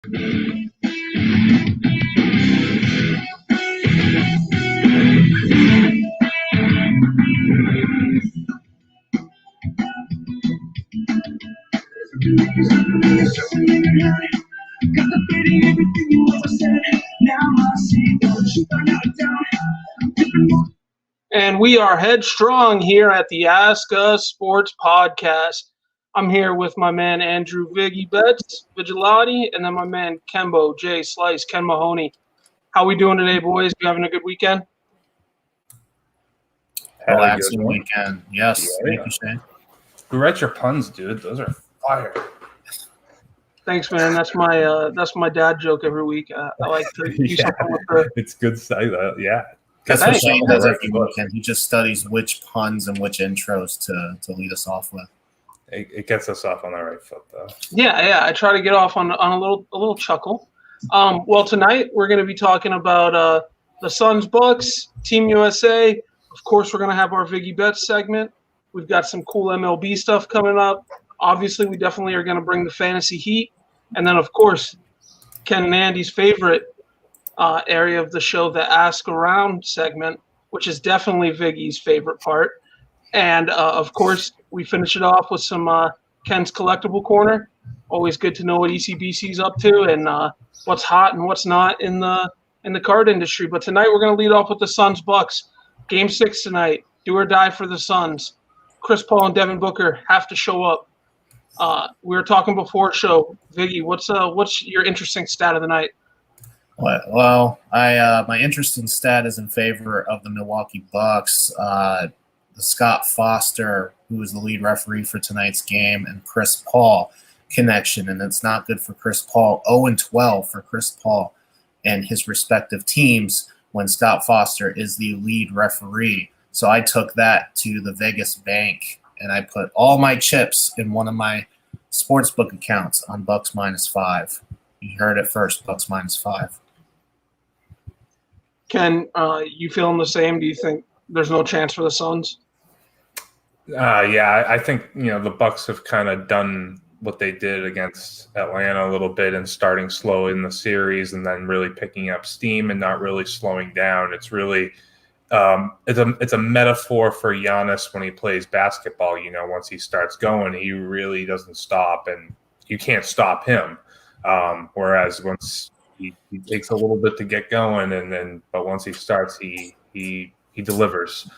And we are headstrong here at the Ask Us Sports Podcast. I'm here with my man Andrew Viggy Betts, Vigilati, and then my man Kembo J Slice, Ken Mahoney. How we doing today, boys? You having a good weekend? Relaxing weekend. Yes. Yeah. Thank you, Shane. Who writes your puns, dude? Those are fire. Thanks, man. That's my dad joke every week. I like to do something with the. It's good stuff. Yeah. That's what Shane does every weekend. He just studies which puns and which intros to lead us off with. It gets us off on the right foot, though. Yeah. I try to get off on a little chuckle. Well, tonight we're going to be talking about the Suns, Bucks, Team USA. Of course, we're going to have our Viggy Betts segment. We've got some cool MLB stuff coming up. Obviously, we definitely are going to bring the fantasy heat. And then, of course, Ken and Andy's favorite area of the show, the Ask Around segment, which is definitely Viggy's favorite part. And, of course, we finish it off with some Ken's Collectible Corner. Always good to know what ECBC's up to and what's hot and what's not in the card industry. But tonight we're going to lead off with the Suns Bucks. Game 6 tonight. Do or die for the Suns. Chris Paul and Devin Booker have to show up. We were talking before show. Viggy, what's your interesting stat of the night? Well, my interesting stat is in favor of the Milwaukee Bucks. The Scott Foster, who is the lead referee for tonight's game, and Chris Paul connection, and it's not good for Chris Paul. 0-12 for Chris Paul and his respective teams when Scott Foster is the lead referee. So I took that to the Vegas bank, and I put all my chips in one of my sportsbook accounts on Bucks -5. You heard it first, Bucks -5. Ken, you feeling the same? Do you think there's no chance for the Suns? Yeah, I think the Bucks have kind of done what they did against Atlanta a little bit and starting slow in the series and then really picking up steam and not really slowing down. It's really it's a metaphor for Giannis when he plays basketball. Once he starts going, he really doesn't stop, and you can't stop him. Whereas once he takes a little bit to get going, but once he starts, he delivers.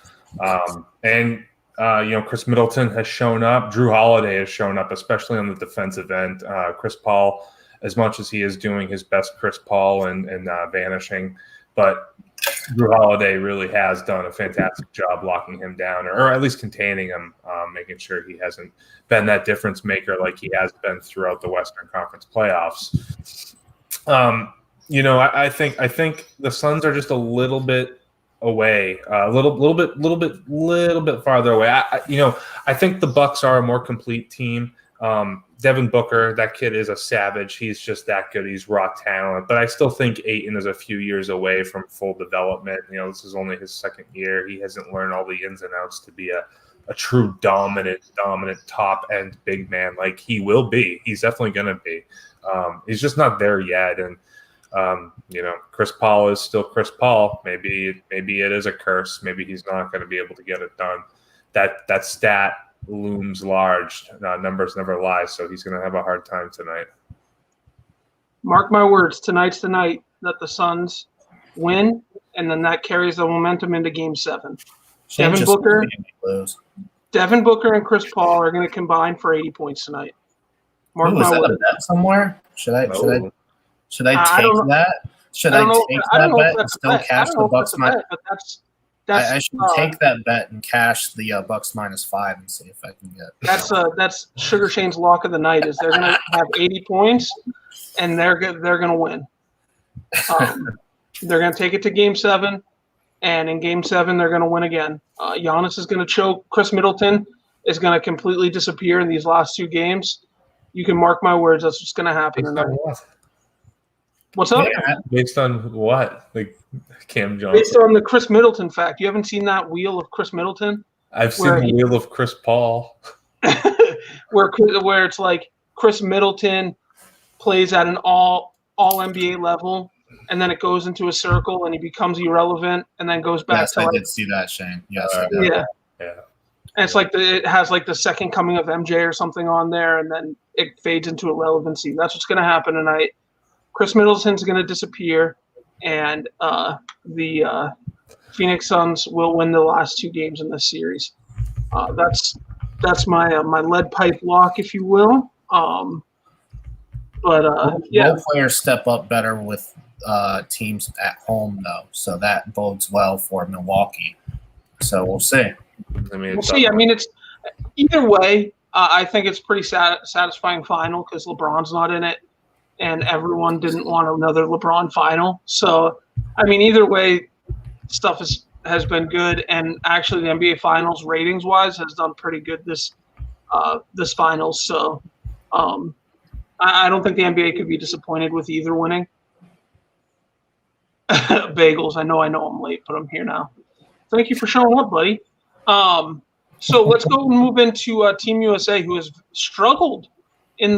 Chris Middleton has shown up. Drew Holiday has shown up, especially on the defensive end. Chris Paul, as much as he is doing his best Chris Paul and vanishing, but Drew Holiday really has done a fantastic job locking him down, or at least containing him, making sure he hasn't been that difference maker like he has been throughout the Western Conference playoffs. I think the Suns are just a little bit away, a little bit farther away. I think the Bucks are a more complete team. Devin Booker, that kid is a savage. He's just that good. He's raw talent. But I still think Ayton is a few years away from full development. This is only his second year. He hasn't learned all the ins and outs to be a true dominant top-end big man like he will be. He's definitely going to be. He's just not there yet. And, Chris Paul is still Chris Paul. Maybe it is a curse. Maybe he's not going to be able to get it done. That stat looms large. Numbers never lie, so he's going to have a hard time tonight. Mark my words, tonight's the night that the Suns win, and then that carries the momentum into Game 7. Devin Booker and Chris Paul are going to combine for 80 points tonight. Mark my words. A bet somewhere? Should I take that? Should I take that bet and still cash the Bucks? I should take that bet and cash the Bucks -5 and see if I can get. That's Sugar Shane's lock of the night. Is they're going to have 80 points, and they're going to win. They're going to take it to Game 7, and in Game 7 they're going to win again. Giannis is going to choke. Chris Middleton is going to completely disappear in these last 2 games. You can mark my words. That's what's going to happen. What's up? Yeah, based on what? Like Cam Johnson? Based on the Chris Middleton fact. You haven't seen that wheel of Chris Middleton? I've seen the wheel of Chris Paul. where it's like Chris Middleton plays at an all all NBA level, and then it goes into a circle and he becomes irrelevant and then goes back Yes, to I like, did see that, Shane. Yes, I did. yeah. Yeah. And it's like it has like the second coming of MJ or something on there, and then it fades into irrelevancy. That's what's going to happen tonight. Chris Middleton's going to disappear, and the Phoenix Suns will win the last 2 games in this series. That's my my lead pipe lock, if you will. Role players step up better with teams at home, though, so that bodes well for Milwaukee. So we'll see. We'll see. I mean, it's either way. I think it's pretty satisfying final because LeBron's not in it, and everyone didn't want another LeBron final. So, I mean, either way, stuff has been good, and actually, the NBA Finals ratings wise has done pretty good this finals. So, I don't think the NBA could be disappointed with either winning. Bagels. I know I'm late, but I'm here now. Thank you for showing up, buddy. So let's go and move into Team USA, who has struggled in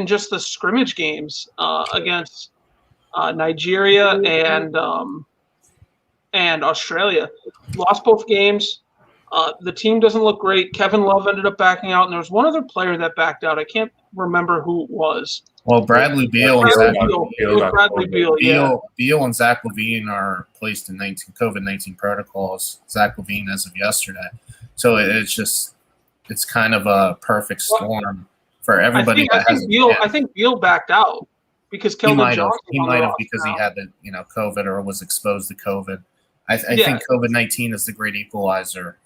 just the scrimmage games against Nigeria and Australia. Lost both games. The team doesn't look great. Kevin Love ended up backing out, and there was one other player that backed out. I can't remember who it was. Well, Bradley Beal and Zach Beal and Zach LaVine are placed in COVID-19 protocols. Zach LaVine as of yesterday, so it's kind of a perfect storm for everybody. I think Beal backed out because Keldon Johnson. He might have because he had the COVID or was exposed to COVID. I think COVID-19 is the great equalizer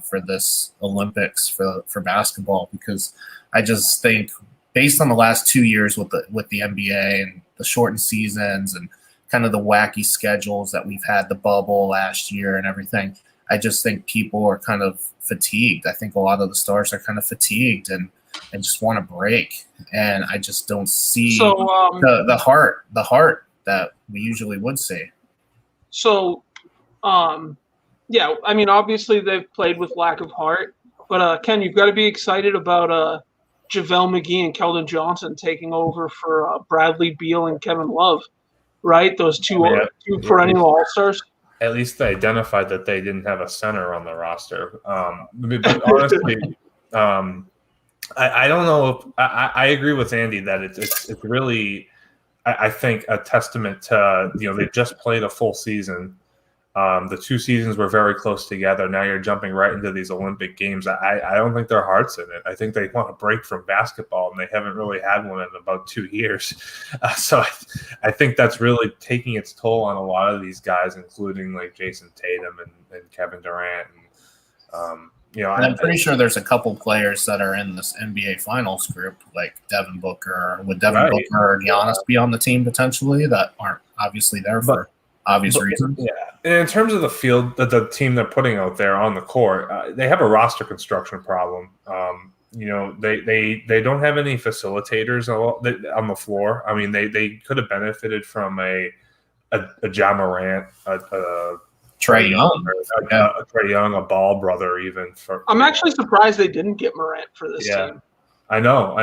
for this Olympics for basketball, because I just think, based on the last 2 years with the NBA and the shortened seasons and kind of the wacky schedules that we've had, the bubble last year and everything, I just think people are kind of fatigued. I think a lot of the stars are kind of fatigued and just want a break. And I just don't see the heart that we usually would see. So, I mean, obviously they've played with lack of heart, but Ken, you've got to be excited about JaVale McGee and Keldon Johnson taking over for Bradley Beal and Kevin Love, right? Those two perennial All-Stars. At least they identified that they didn't have a center on the roster. But honestly, I don't know if I agree with Andy that it's really, I think, a testament to, they just played a full season. The 2 seasons were very close together. Now you're jumping right into these Olympic Games. I don't think their heart's in it. I think they want a break from basketball, and they haven't really had one in about 2 years. So I think that's really taking its toll on a lot of these guys, including like Jason Tatum and Kevin Durant. And I'm pretty sure there's a couple players that are in this NBA Finals group, like Devin Booker. Would Devin Booker or Giannis be on the team potentially that aren't obviously there for obvious reasons? Yeah. And in terms of the field, the team they're putting out there on the court, they have a roster construction problem. They don't have any facilitators on the floor. I mean, they could have benefited from a Ja Morant, Trae Young, a Ball brother, even. I'm actually surprised they didn't get Morant for this team. I know.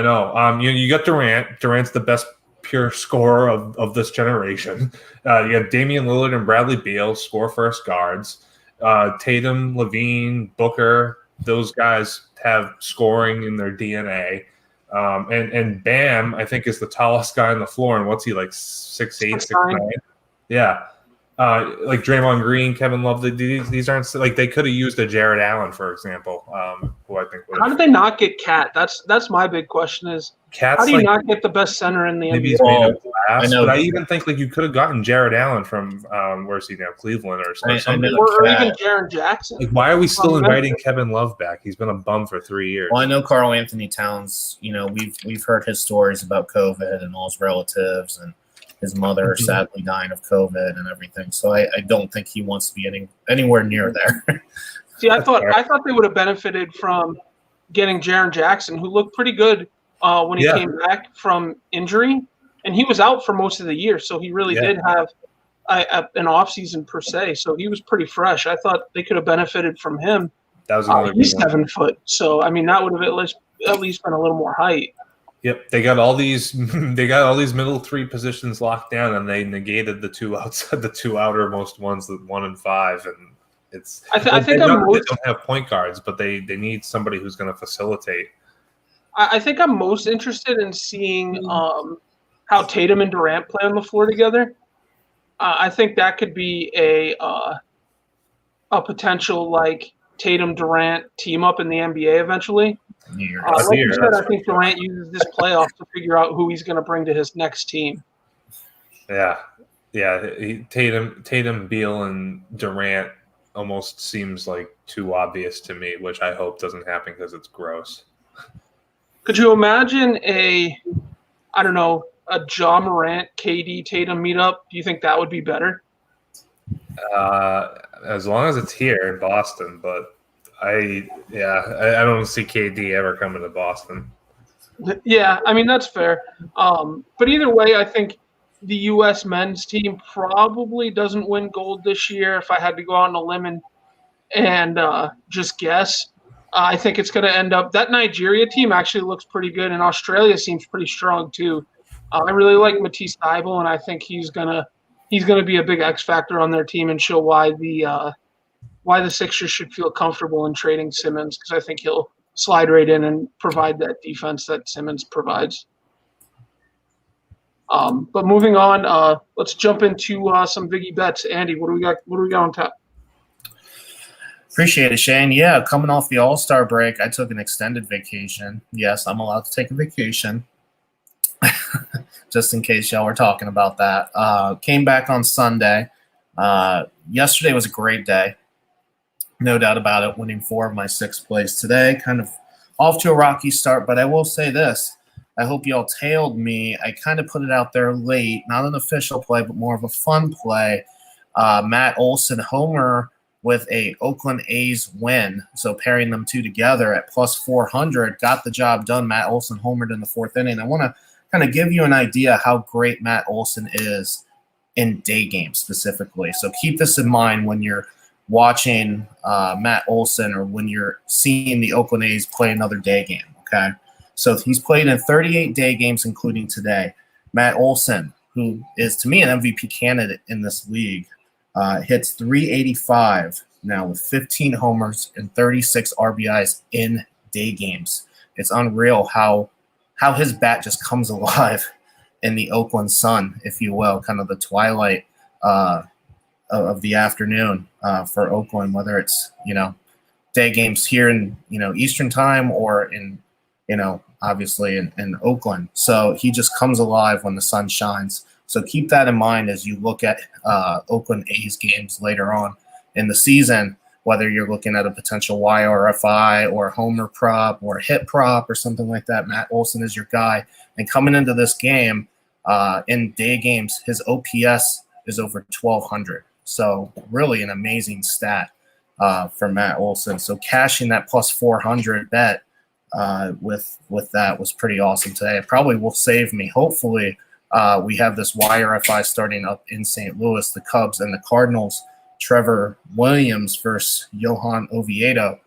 You got Durant. Durant's the best pure scorer of this generation. You have Damian Lillard and Bradley Beal, score first guards. Tatum, Levine, Booker, those guys have scoring in their DNA. And Bam, I think, is the tallest guy on the floor. And what's he, like 6'8", 6'9"? Yeah. Like Draymond Green, Kevin Love, these aren't like they could have used a Jared Allen, for example, who I think. How did they not get Cat? That's my big question. Is how do you not get the best center in the NBA? But I even think like you could have gotten Jared Allen from where's he now, Cleveland or something, or even Jaren Jackson. Like, why are we still inviting Kevin Love back? He's been a bum for 3 years. Well, I know Karl Anthony Towns. We've heard his stories about COVID and all his relatives and his mother sadly dying of COVID and everything. So I don't think he wants to be anywhere near there. See, I thought they would have benefited from getting Jaren Jackson, who looked pretty good when he came back from injury, and he was out for most of the year, so he really did have an offseason per se. So he was pretty fresh. I thought they could have benefited from him. That was another he's 7 foot, so I mean that would have at least been a little more height. Yep, they got all these middle three positions locked down, and they negated the two outside, the two outermost ones, the 1 and 5, and it's. I think they don't have point guards, but they need somebody who's going to facilitate. I think I'm most interested in seeing how Tatum and Durant play on the floor together. I think that could be a potential like Tatum Durant team up in the NBA eventually. Like you said, I think Durant uses this playoff to figure out who he's going to bring to his next team. Yeah. Tatum, Beal, and Durant almost seems like too obvious to me, which I hope doesn't happen because it's gross. Could you imagine a Ja Morant, KD, Tatum meetup? Do you think that would be better? As long as it's here in Boston, but I don't see KD ever coming to Boston. Yeah, I mean that's fair. But either way, I think the U.S. men's team probably doesn't win gold this year. If I had to go out on a limb and just guess, I think it's going to end up. That Nigeria team actually looks pretty good, and Australia seems pretty strong too. I really like Matisse Thybulle, and I think he's gonna be a big X factor on their team and show why the Sixers should feel comfortable in trading Simmons, because I think he'll slide right in and provide that defense that Simmons provides. But moving on, let's jump into some biggie bets. Andy, what do we got? What do we got on top? Appreciate it, Shane. Yeah, coming off the All-Star break, I took an extended vacation. Yes, I'm allowed to take a vacation. Just in case y'all were talking about that. Came back on Sunday. Yesterday was a great day. No doubt about it, winning 4 of my 6 plays today. Kind of off to a rocky start, but I will say this. I hope y'all tailed me. I kind of put it out there late, not an official play, but more of a fun play. Matt Olson homer with a Oakland A's win. So pairing them two together at plus 400 got the job done. Matt Olson homered in the 4th inning. I want to kind of give you an idea how great Matt Olson is in day games specifically. So keep this in mind when you're watching Matt Olson or when you're seeing the Oakland A's play another day game, okay? So he's played in 38 day games, including today. Matt Olson, who is to me an MVP candidate in this league, hits 385 now with 15 homers and 36 RBIs in day games. It's unreal how his bat just comes alive in the Oakland sun, if you will, kind of the twilight of the afternoon for Oakland, whether it's, day games here in, Eastern time or in, obviously in Oakland. So he just comes alive when the sun shines. So keep that in mind as you look at Oakland A's games later on in the season, whether you're looking at a potential YRFI or a homer prop or a hit prop or something like that. Matt Olson is your guy. And coming into this game, in day games, his OPS is over 1,200. So really an amazing stat for Matt Olson. So cashing that plus 400 bet with that was pretty awesome today. It probably will save me. Hopefully we have this YRFI starting up in St. Louis, the Cubs and the Cardinals. Trevor Williams versus Johan Oviedo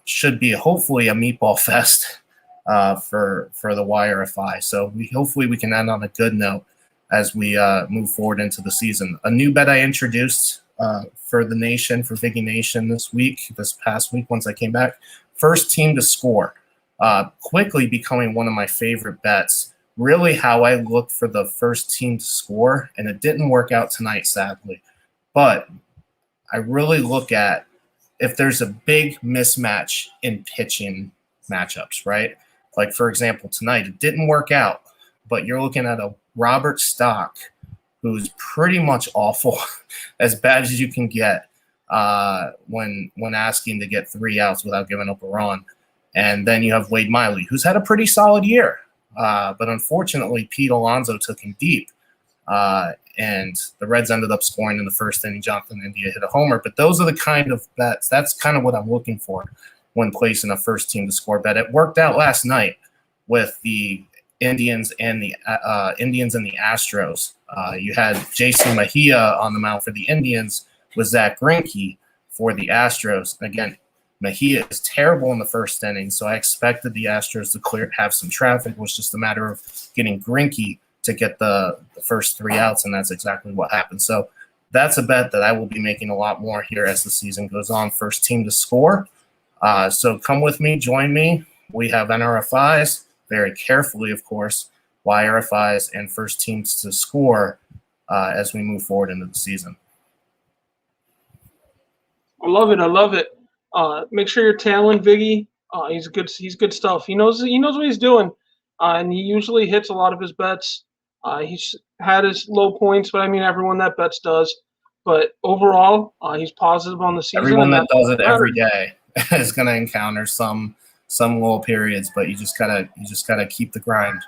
should be hopefully a meatball fest for the YRFI. So hopefully we can end on a good note as we move forward into the season. A new bet I introduced for the nation, for Vicky Nation this past week once I came back. First team to score, quickly becoming one of my favorite bets. Really how I look for the first team to score, and it didn't work out tonight, sadly. But I really look at if there's a big mismatch in pitching matchups, right? Like, for example, tonight, it didn't work out, but you're looking at a Robert Stock who's pretty much awful, as bad as you can get when asking to get 3 outs without giving up a run. And then you have Wade Miley, who's had a pretty solid year. But unfortunately, Pete Alonso took him deep. And the Reds ended up scoring in the 1st inning. Jonathan India hit a homer. But those are the kind of bets. That's kind of what I'm looking for when placing a first team to score bet. It worked out last night with the Indians and the Astros. You had Jason Mejia on the mound for the Indians with Zach Greinke for the Astros. Again, Mejia is terrible in the first inning, so I expected the Astros to have some traffic. It was just a matter of getting Greinke to get the first 3 outs, and that's exactly what happened. So that's a bet that I will be making a lot more here as the season goes on. First team to score. So come with me, join me. We have NRFIs, very carefully, of course, YRFIs, and first teams to score as we move forward into the season. I love it. I love it. Make sure you're tailing Viggy. He's good stuff. He knows what he's doing, and he usually hits a lot of his bets. He's had his low points, but I mean everyone that bets does. But overall, he's positive on the season. Everyone that does it every day is going to encounter some low periods, but you just gotta keep the grind.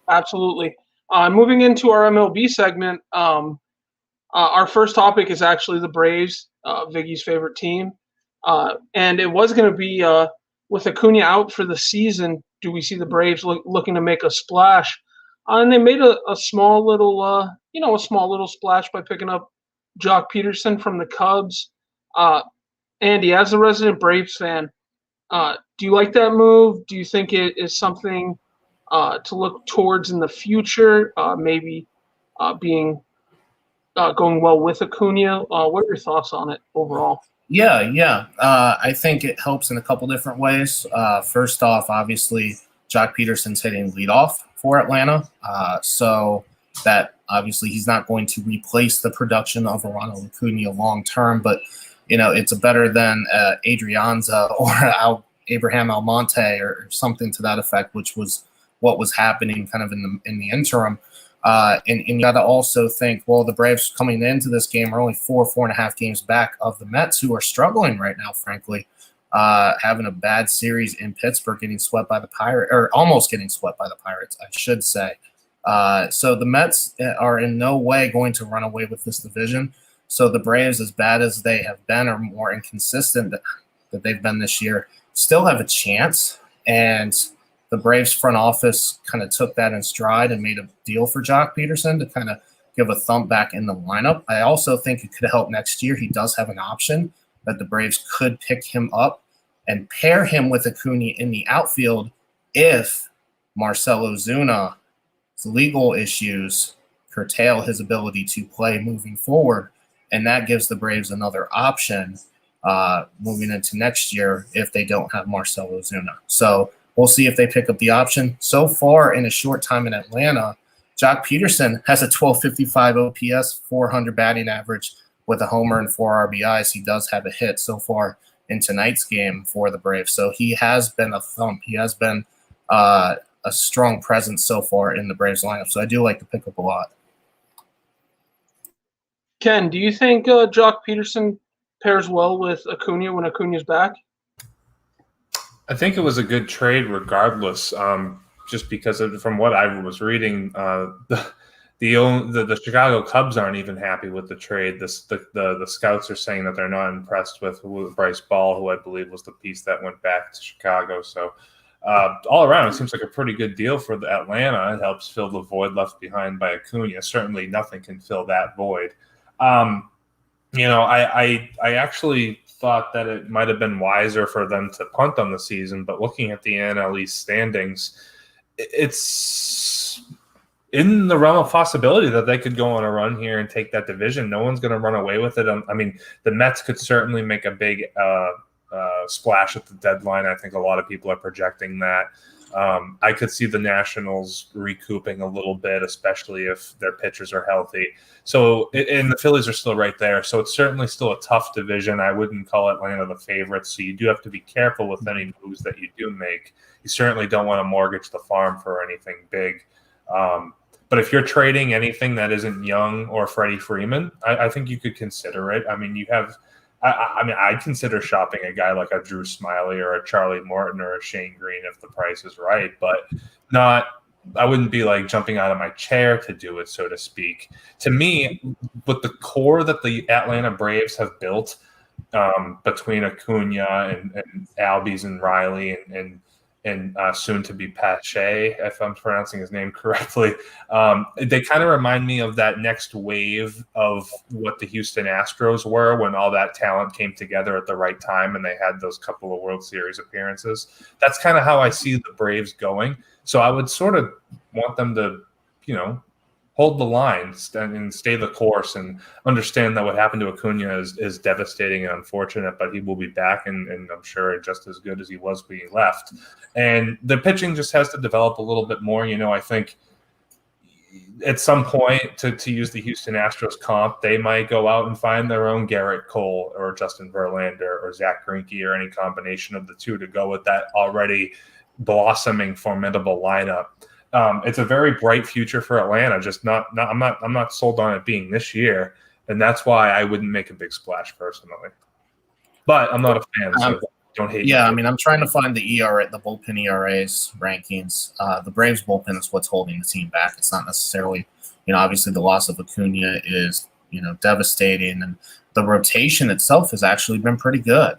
Absolutely. Moving into our MLB segment, our first topic is actually the Braves, Viggy's favorite team. And it was going to be with Acuna out for the season, do we see the Braves looking to make a splash? And they made a small little splash by picking up Jock Peterson from the Cubs. Andy, as a resident Braves fan, do you like that move? Do you think it is something to look towards in the future? Maybe being going well with Acuna. What are your thoughts on it overall? Yeah. I think it helps in a couple different ways. First off, obviously, Jock Peterson's hitting leadoff for Atlanta. So that obviously he's not going to replace the production of Ronald Acuna long term, but it's better than Adrianza or Abraham Almonte or something to that effect, which was what was happening kind of in the interim. And you got to also think, well, the Braves coming into this game are only 4.5 games back of the Mets, who are struggling right now, frankly, having a bad series in Pittsburgh, getting swept by the Pirates, or almost getting swept by the Pirates, I should say. So the Mets are in no way going to run away with this division. So the Braves, as bad as they have been or more inconsistent that they've been this year, still have a chance. And the Braves front office kind of took that in stride and made a deal for Jock Peterson to kind of give a thump back in the lineup. I also think it could help next year. He does have an option that the Braves could pick him up and pair him with Acuna in the outfield if Marcell Ozuna's legal issues curtail his ability to play moving forward. And that gives the Braves another option moving into next year if they don't have Marcell Ozuna. So we'll see if they pick up the option. So far in a short time in Atlanta, Jock Peterson has a 1255 OPS, 400 batting average with a homer and 4 RBIs. He does have a hit so far in tonight's game for the Braves. So he has been a thump. He has been a strong presence so far in the Braves lineup. So I do like to pick up a lot. Ken, do you think Jock Peterson pairs well with Acuna when Acuna's back? I think it was a good trade regardless, just because from what I was reading, the Chicago Cubs aren't even happy with the trade. The scouts are saying that they're not impressed with Bryce Ball, who I believe was the piece that went back to Chicago. So all around, it seems like a pretty good deal for the Atlanta. It helps fill the void left behind by Acuna. Certainly nothing can fill that void. I actually thought that it might have been wiser for them to punt on the season, but looking at the NL East standings, it's in the realm of possibility that they could go on a run here and take that division. No one's going to run away with it. I mean, the Mets could certainly make a big splash at the deadline. I think a lot of people are projecting that. I could see the Nationals recouping a little bit, especially if their pitchers are healthy. So, and the Phillies are still right there. So it's certainly still a tough division. I wouldn't call Atlanta the favorite. So you do have to be careful with any moves that you do make. You certainly don't want to mortgage the farm for anything big. But if you're trading anything that isn't Young or Freddie Freeman, I think you could consider it. I mean, you have – I'd consider shopping a guy like a Drew Smyly or a Charlie Morton or a Shane Green if the price is right, but not – I wouldn't be like jumping out of my chair to do it, so to speak. To me, with the core that the Atlanta Braves have built between Acuna and Albies and Riley and and soon to be Pache, if I'm pronouncing his name correctly. They kind of remind me of that next wave of what the Houston Astros were when all that talent came together at the right time and they had those couple of World Series appearances. That's kind of how I see the Braves going. So I would sort of want them to, hold the line and stay the course and understand that what happened to Acuna is devastating and unfortunate, but he will be back and I'm sure just as good as he was when he left. And the pitching just has to develop a little bit more. I think at some point, to use the Houston Astros comp, they might go out and find their own Garrett Cole or Justin Verlander or Zach Greinke or any combination of the two to go with that already blossoming, formidable lineup. It's a very bright future for Atlanta. Just I'm not sold on it being this year, and that's why I wouldn't make a big splash personally. But I'm not a fan, so don't hate. Yeah, I'm trying to find the ERA, the bullpen ERAs rankings. The Braves bullpen is what's holding the team back. It's not necessarily, obviously the loss of Acuna is, devastating, and the rotation itself has actually been pretty good.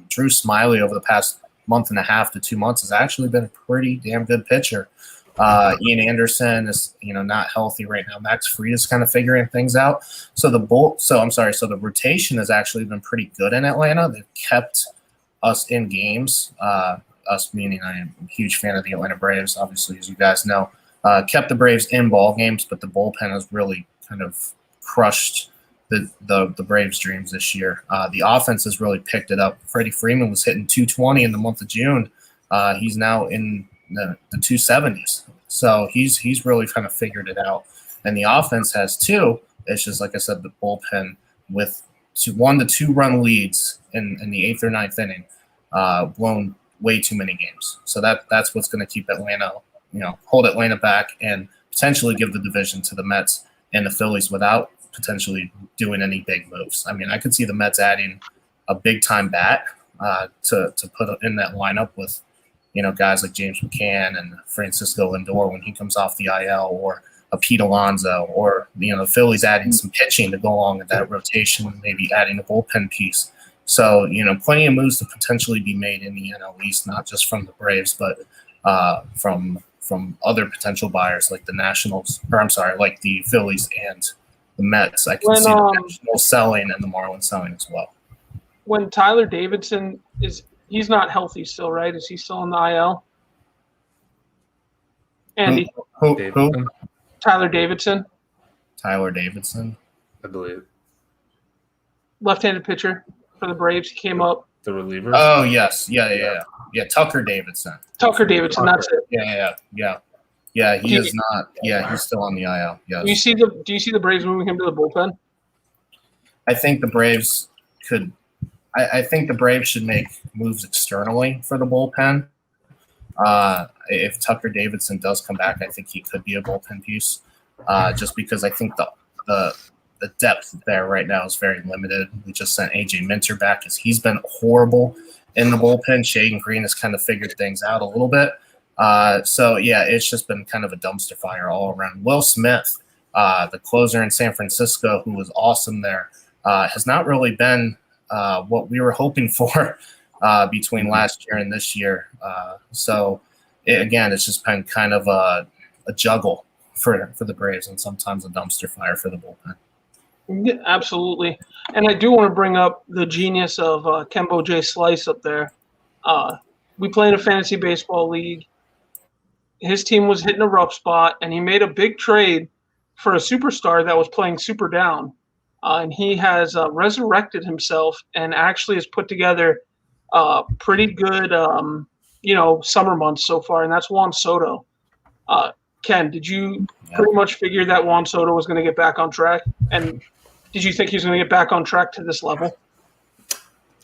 Drew Smiley over the past month and a half to 2 months has actually been a pretty damn good pitcher. Ian Anderson is, not healthy right now. Max Fried is kind of figuring things out. So the rotation has actually been pretty good in Atlanta. They've kept us in games. Us meaning I am a huge fan of the Atlanta Braves, obviously, as you guys know. Kept the Braves in ball games, but the bullpen has really kind of crushed the Braves' dreams this year. The offense has really picked it up. Freddie Freeman was hitting 220 in the month of June. He's now in the 270s. So he's really kind of figured it out. And the offense has too. It's just, like I said, the bullpen with 1 to 2 run leads in the 8th or 9th inning, blown way too many games. So that's what's going to keep Atlanta, hold Atlanta back and potentially give the division to the Mets and the Phillies without potentially doing any big moves. I could see the Mets adding a big time bat to put in that lineup with, guys like James McCann and Francisco Lindor when he comes off the IL, or a Pete Alonso, or the Phillies adding some pitching to go along with that rotation, maybe adding a bullpen piece. So plenty of moves to potentially be made in the NL East, not just from the Braves, but from other potential buyers like the like the Phillies and the Mets. I can see the Nationals selling and the Marlins selling as well. When Tyler Davidson he's not healthy still, right? Is he still on the IL? Andy. Who? Tyler Davidson. Tyler Davidson, I believe. Left-handed pitcher for the Braves. He came up. The reliever. Oh yes, yeah. Tucker Davidson. That's it. Yeah. He is not. Yeah, he's still on the IL. Yes. Do you see the Braves moving him to the bullpen? I think the Braves could. I think the Braves should make moves externally for the bullpen. If Tucker Davidson does come back, I think he could be a bullpen piece. Just because I think the depth there right now is very limited. We just sent AJ Minter back because he's been horrible in the bullpen. Shaden Green has kind of figured things out a little bit. So yeah, it's just been kind of a dumpster fire all around. Will Smith, the closer in San Francisco, who was awesome there, has not really been what we were hoping for between last year and this year. It's just been kind of a juggle for the Braves and sometimes a dumpster fire for the bullpen. Yeah, absolutely. And I do want to bring up the genius of Kembo J. Slice up there. We play in a fantasy baseball league. His team was hitting a rough spot, and he made a big trade for a superstar that was playing super down. And he has resurrected himself and actually has put together pretty good, summer months so far, and that's Juan Soto. Ken, did you pretty much figure that Juan Soto was going to get back on track? And did you think he was going to get back on track to this level?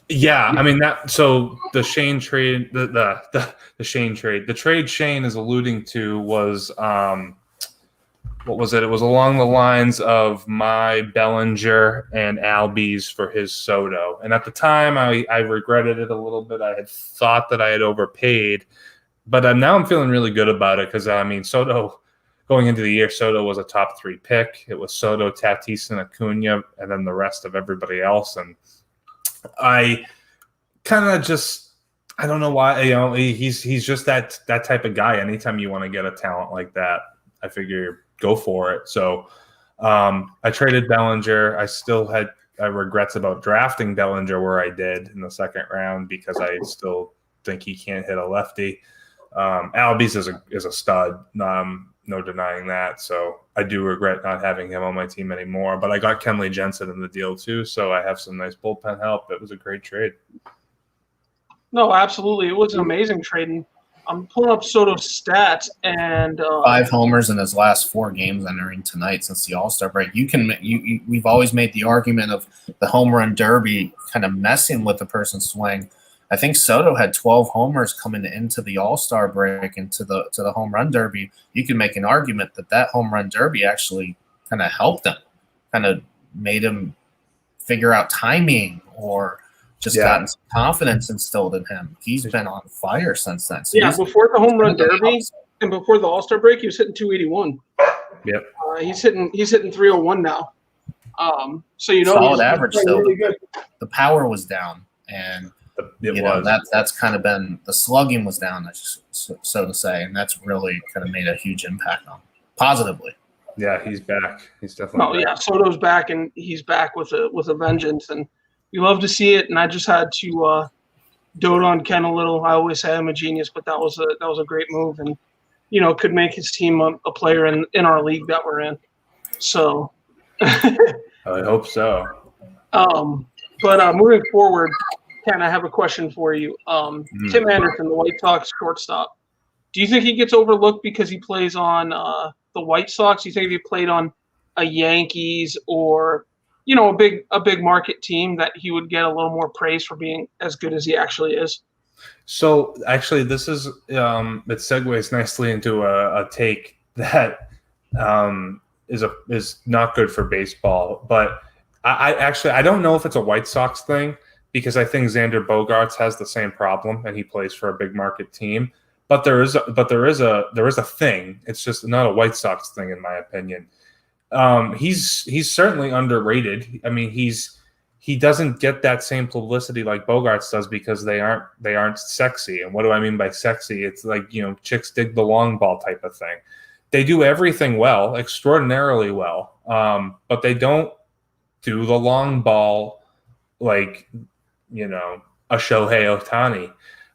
Yeah, the Shane trade, the Shane trade, the trade Shane is alluding to was what was it? It was along the lines of my Bellinger and Albies for his Soto. And at the time, I regretted it a little bit. I had thought that I had overpaid, but now I'm feeling really good about it because, Soto, going into the year, Soto was a top 3 pick. It was Soto, Tatis, and Acuna, and then the rest of everybody else. And I kind of just I don't know why. He's just that type of guy. Anytime you want to get a talent like that, I figure go for it. So I traded Bellinger. I still had regrets about drafting Bellinger where I did in the second round because I still think he can't hit a lefty. Albies is a stud. No denying that. So I do regret not having him on my team anymore. But I got Kenley Jensen in the deal too, so I have some nice bullpen help. It was a great trade. No, absolutely. It was an amazing trade. And I'm pulling up Soto's stats, and 5 homers in his last 4 games entering tonight since the All-Star break. We've always made the argument of the home run derby kind of messing with the person's swing. I think Soto had 12 homers coming into the All-Star break and to the home run derby. You can make an argument that home run derby actually kind of helped him, kind of made him figure out timing or just gotten some confidence instilled in him. He's been on fire since then. So before the home run derby and before the All-Star break, he was hitting 281. Yep. He's hitting 301 now. So solid average still. Really good. The power was down, and that's kind of been the slugging was down, so to say, and that's really kind of made a huge impact on him, positively. Yeah, he's back. He's definitely back. Soto's back, and he's back with a vengeance, and you love to see it. And I just had to dote on Ken a little. I always say I'm a genius, but that was a great move, and could make his team a player in our league that we're in. So I hope so. But moving forward, Ken, I have a question for you. Tim Anderson, the White Sox shortstop. Do you think he gets overlooked because he plays on the White Sox? Do you think if he played on a Yankees or a big market team that he would get a little more praise for being as good as he actually is? So actually, this is it segues nicely into a take that is not good for baseball. But I don't know if it's a White Sox thing because I think Xander Bogaerts has the same problem and he plays for a big market team. But there is a thing. It's just not a White Sox thing in my opinion. He's certainly underrated. I mean, he doesn't get that same publicity like Bogaerts does because they aren't sexy. And what do I mean by sexy? It's like, chicks dig the long ball type of thing. They do everything well, extraordinarily well. But they don't do the long ball like, a Shohei Ohtani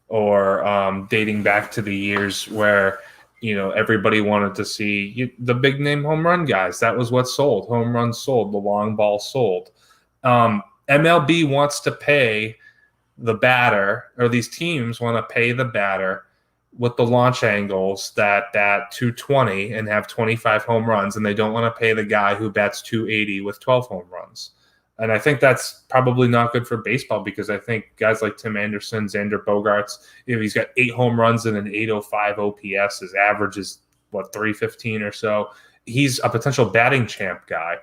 or dating back to the years where everybody wanted to see the big name home run guys. That was what sold. Home runs sold. The long ball sold. MLB wants to pay the batter, or these teams want to pay the batter with the launch angles that 220 and have 25 home runs, and they don't want to pay the guy who bats 280 with 12 home runs. And I think that's probably not good for baseball because I think guys like Tim Anderson, Xander Bogaerts, he's got 8 home runs and an 805 OPS. His average is, 315 or so. He's a potential batting champ guy.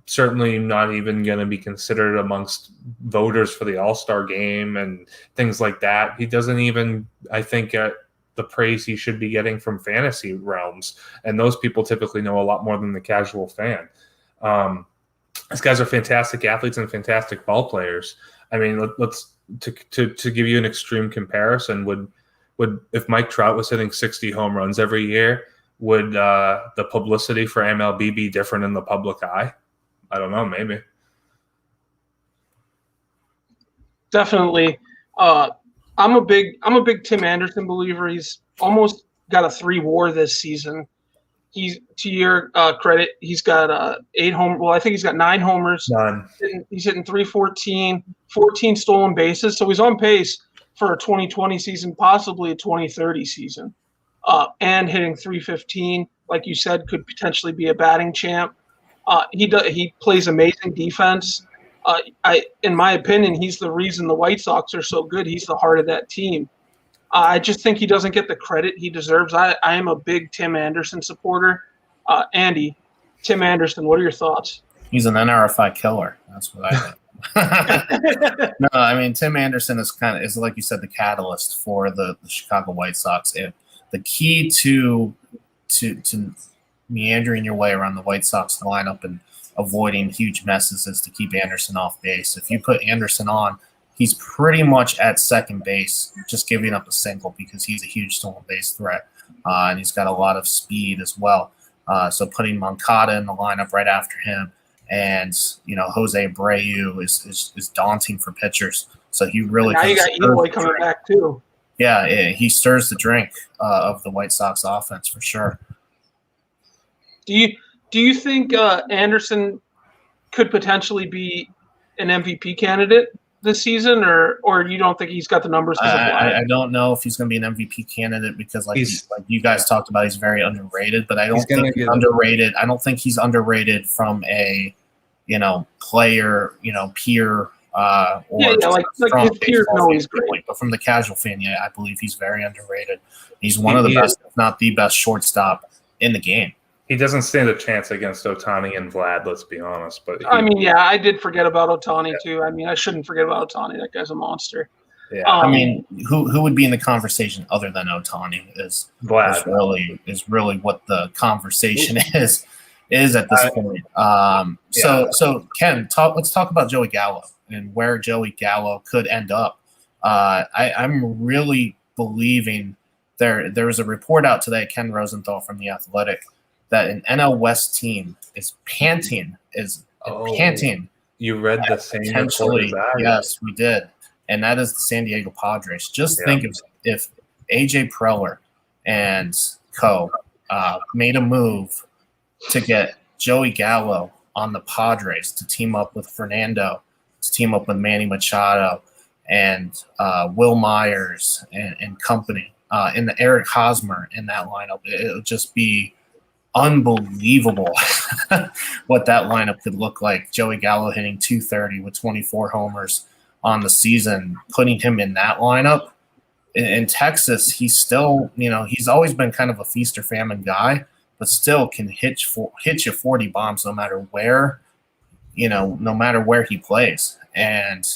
Certainly not even going to be considered amongst voters for the All-Star game and things like that. He doesn't even, I think, get the praise he should be getting from fantasy realms. And those people typically know a lot more than the casual fan. These guys are fantastic athletes and fantastic ball players. I mean, let's to give you an extreme comparison, would if Mike Trout was hitting 60 home runs every year, would the publicity for MLB be different in the public eye? I don't know, maybe. Definitely. I'm a big Tim Anderson believer. He's almost got a 3 WAR this season. He's, to your credit, he's got 8 home. Well, I think he's got 9 homers. He's hitting 314, 14 stolen bases. So he's on pace for a 2020 season, possibly a 2030 season. And hitting 315, like you said, could potentially be a batting champ. He plays amazing defense. In my opinion, he's the reason the White Sox are so good. He's the heart of that team. I just think he doesn't get the credit he deserves. I am a big Tim Anderson supporter. Andy, Tim Anderson, what are your thoughts? He's an NRFI killer. That's what I think. No, I mean, Tim Anderson is like you said, the catalyst for the Chicago White Sox. The key to meandering your way around the White Sox lineup and avoiding huge messes is to keep Anderson off base. If you put Anderson on, he's pretty much at second base, just giving up a single because he's a huge stolen base threat, and he's got a lot of speed as well. So putting Moncada in the lineup right after him, and Jose Abreu is daunting for pitchers. So he really now you got Eloy coming back too. Yeah, he stirs the drink of the White Sox offense for sure. Do you think Anderson could potentially be an MVP candidate this season, or you don't think he's got the numbers? I don't know if he's going to be an MVP candidate because, like you guys talked about, he's very underrated. But I don't think he's underrated. I don't think he's underrated from a player, peer. Like his peers know he's great. But from the casual fan, I believe he's very underrated. He's one of the best, if not the best, shortstop in the game. He doesn't stand a chance against Ohtani and Vlad, let's be honest. But I did forget about Ohtani too. I shouldn't forget about Ohtani. That guy's a monster. Yeah. Who would be in the conversation other than Ohtani is Vlad. Is really what the conversation is at this point. So Ken, let's talk about Joey Gallo and where Joey Gallo could end up. I'm really believing there was a report out today, Ken Rosenthal from The Athletic, that an NL West team is panting. You read the same potentially? Yes, we did, and that is the San Diego Padres. Just think if AJ Preller and co made a move to get Joey Gallo on the Padres to team up with Fernando, to team up with Manny Machado and Will Myers and company, and the Eric Hosmer in that lineup. It would just be unbelievable what that lineup could look like. Joey Gallo hitting .230 with 24 homers on the season, putting him in that lineup. In Texas, he's still, he's always been kind of a feast or famine guy, but still can hit you 40 bombs no matter where, no matter where he plays. And,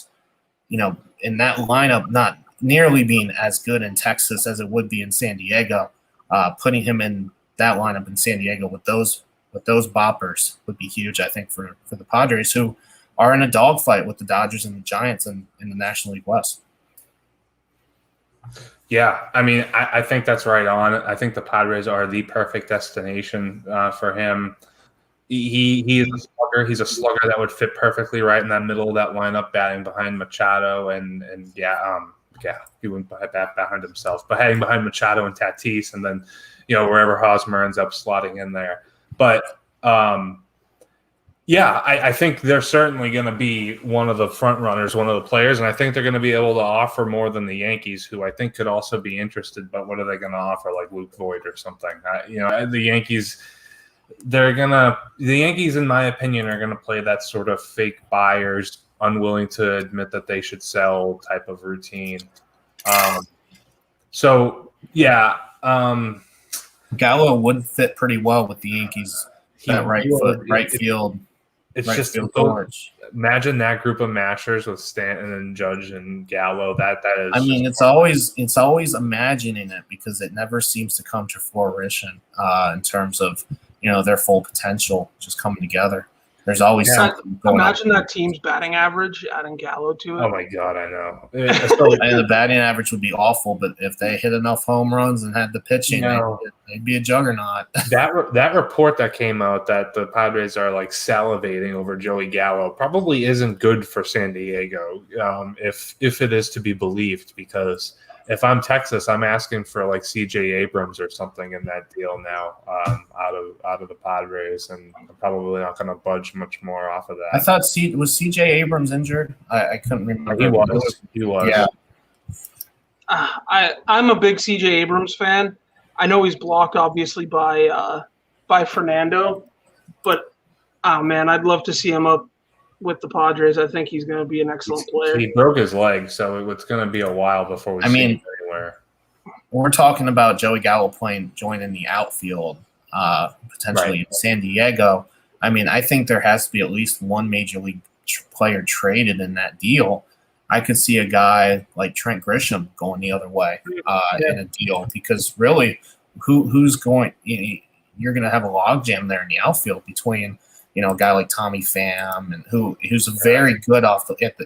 in that lineup, not nearly being as good in Texas as it would be in San Diego, putting him in that lineup in San Diego with those boppers would be huge, I think, for the Padres, who are in a dogfight with the Dodgers and the Giants in the National League West. Yeah, I think that's right on. I think the Padres are the perfect destination for him. He is a slugger. He's a slugger that would fit perfectly right in that middle of that lineup, batting behind Machado and he wouldn't bat behind himself, but batting behind Machado and Tatis, and then wherever Hosmer ends up slotting in there. But I think they're certainly going to be one of the front runners, one of the players, and I think they're going to be able to offer more than the Yankees, who I think could also be interested. But what are they going to offer, like Luke Voigt or something? The Yankees. The Yankees, in my opinion, are going to play that sort of fake buyers, unwilling to admit that they should sell type of routine. Gallo would fit pretty well with the Yankees. That right field. It's right just George. Imagine that group of mashers with Stanton and Judge and Gallo. That is. It's always imagining it because it never seems to come to fruition in terms of their full potential just coming together. There's always something going on. Imagine that team's batting average, adding Gallo to it. Oh my God, I know. The batting average would be awful, but if they hit enough home runs and had the pitching, they'd be a juggernaut. That report that came out that the Padres are like salivating over Joey Gallo probably isn't good for San Diego, if it is to be believed, because if I'm Texas, I'm asking for like C.J. Abrams or something in that deal now, out of the Padres, and I'm probably not going to budge much more off of that. I thought was C.J. Abrams injured? I couldn't remember. He was. Yeah. I'm a big C.J. Abrams fan. I know he's blocked obviously by Fernando, but man, I'd love to see him up with the Padres. I think he's going to be an excellent player. He broke his leg, so it's going to be a while before we see him anywhere. We're talking about Joey Gallo joining the outfield, potentially in San Diego. I think there has to be at least one major league player traded in that deal. I could see a guy like Trent Grisham going the other way in a deal, because really, who's going? You're going to have a logjam there in the outfield between a guy like Tommy Pham and who's very good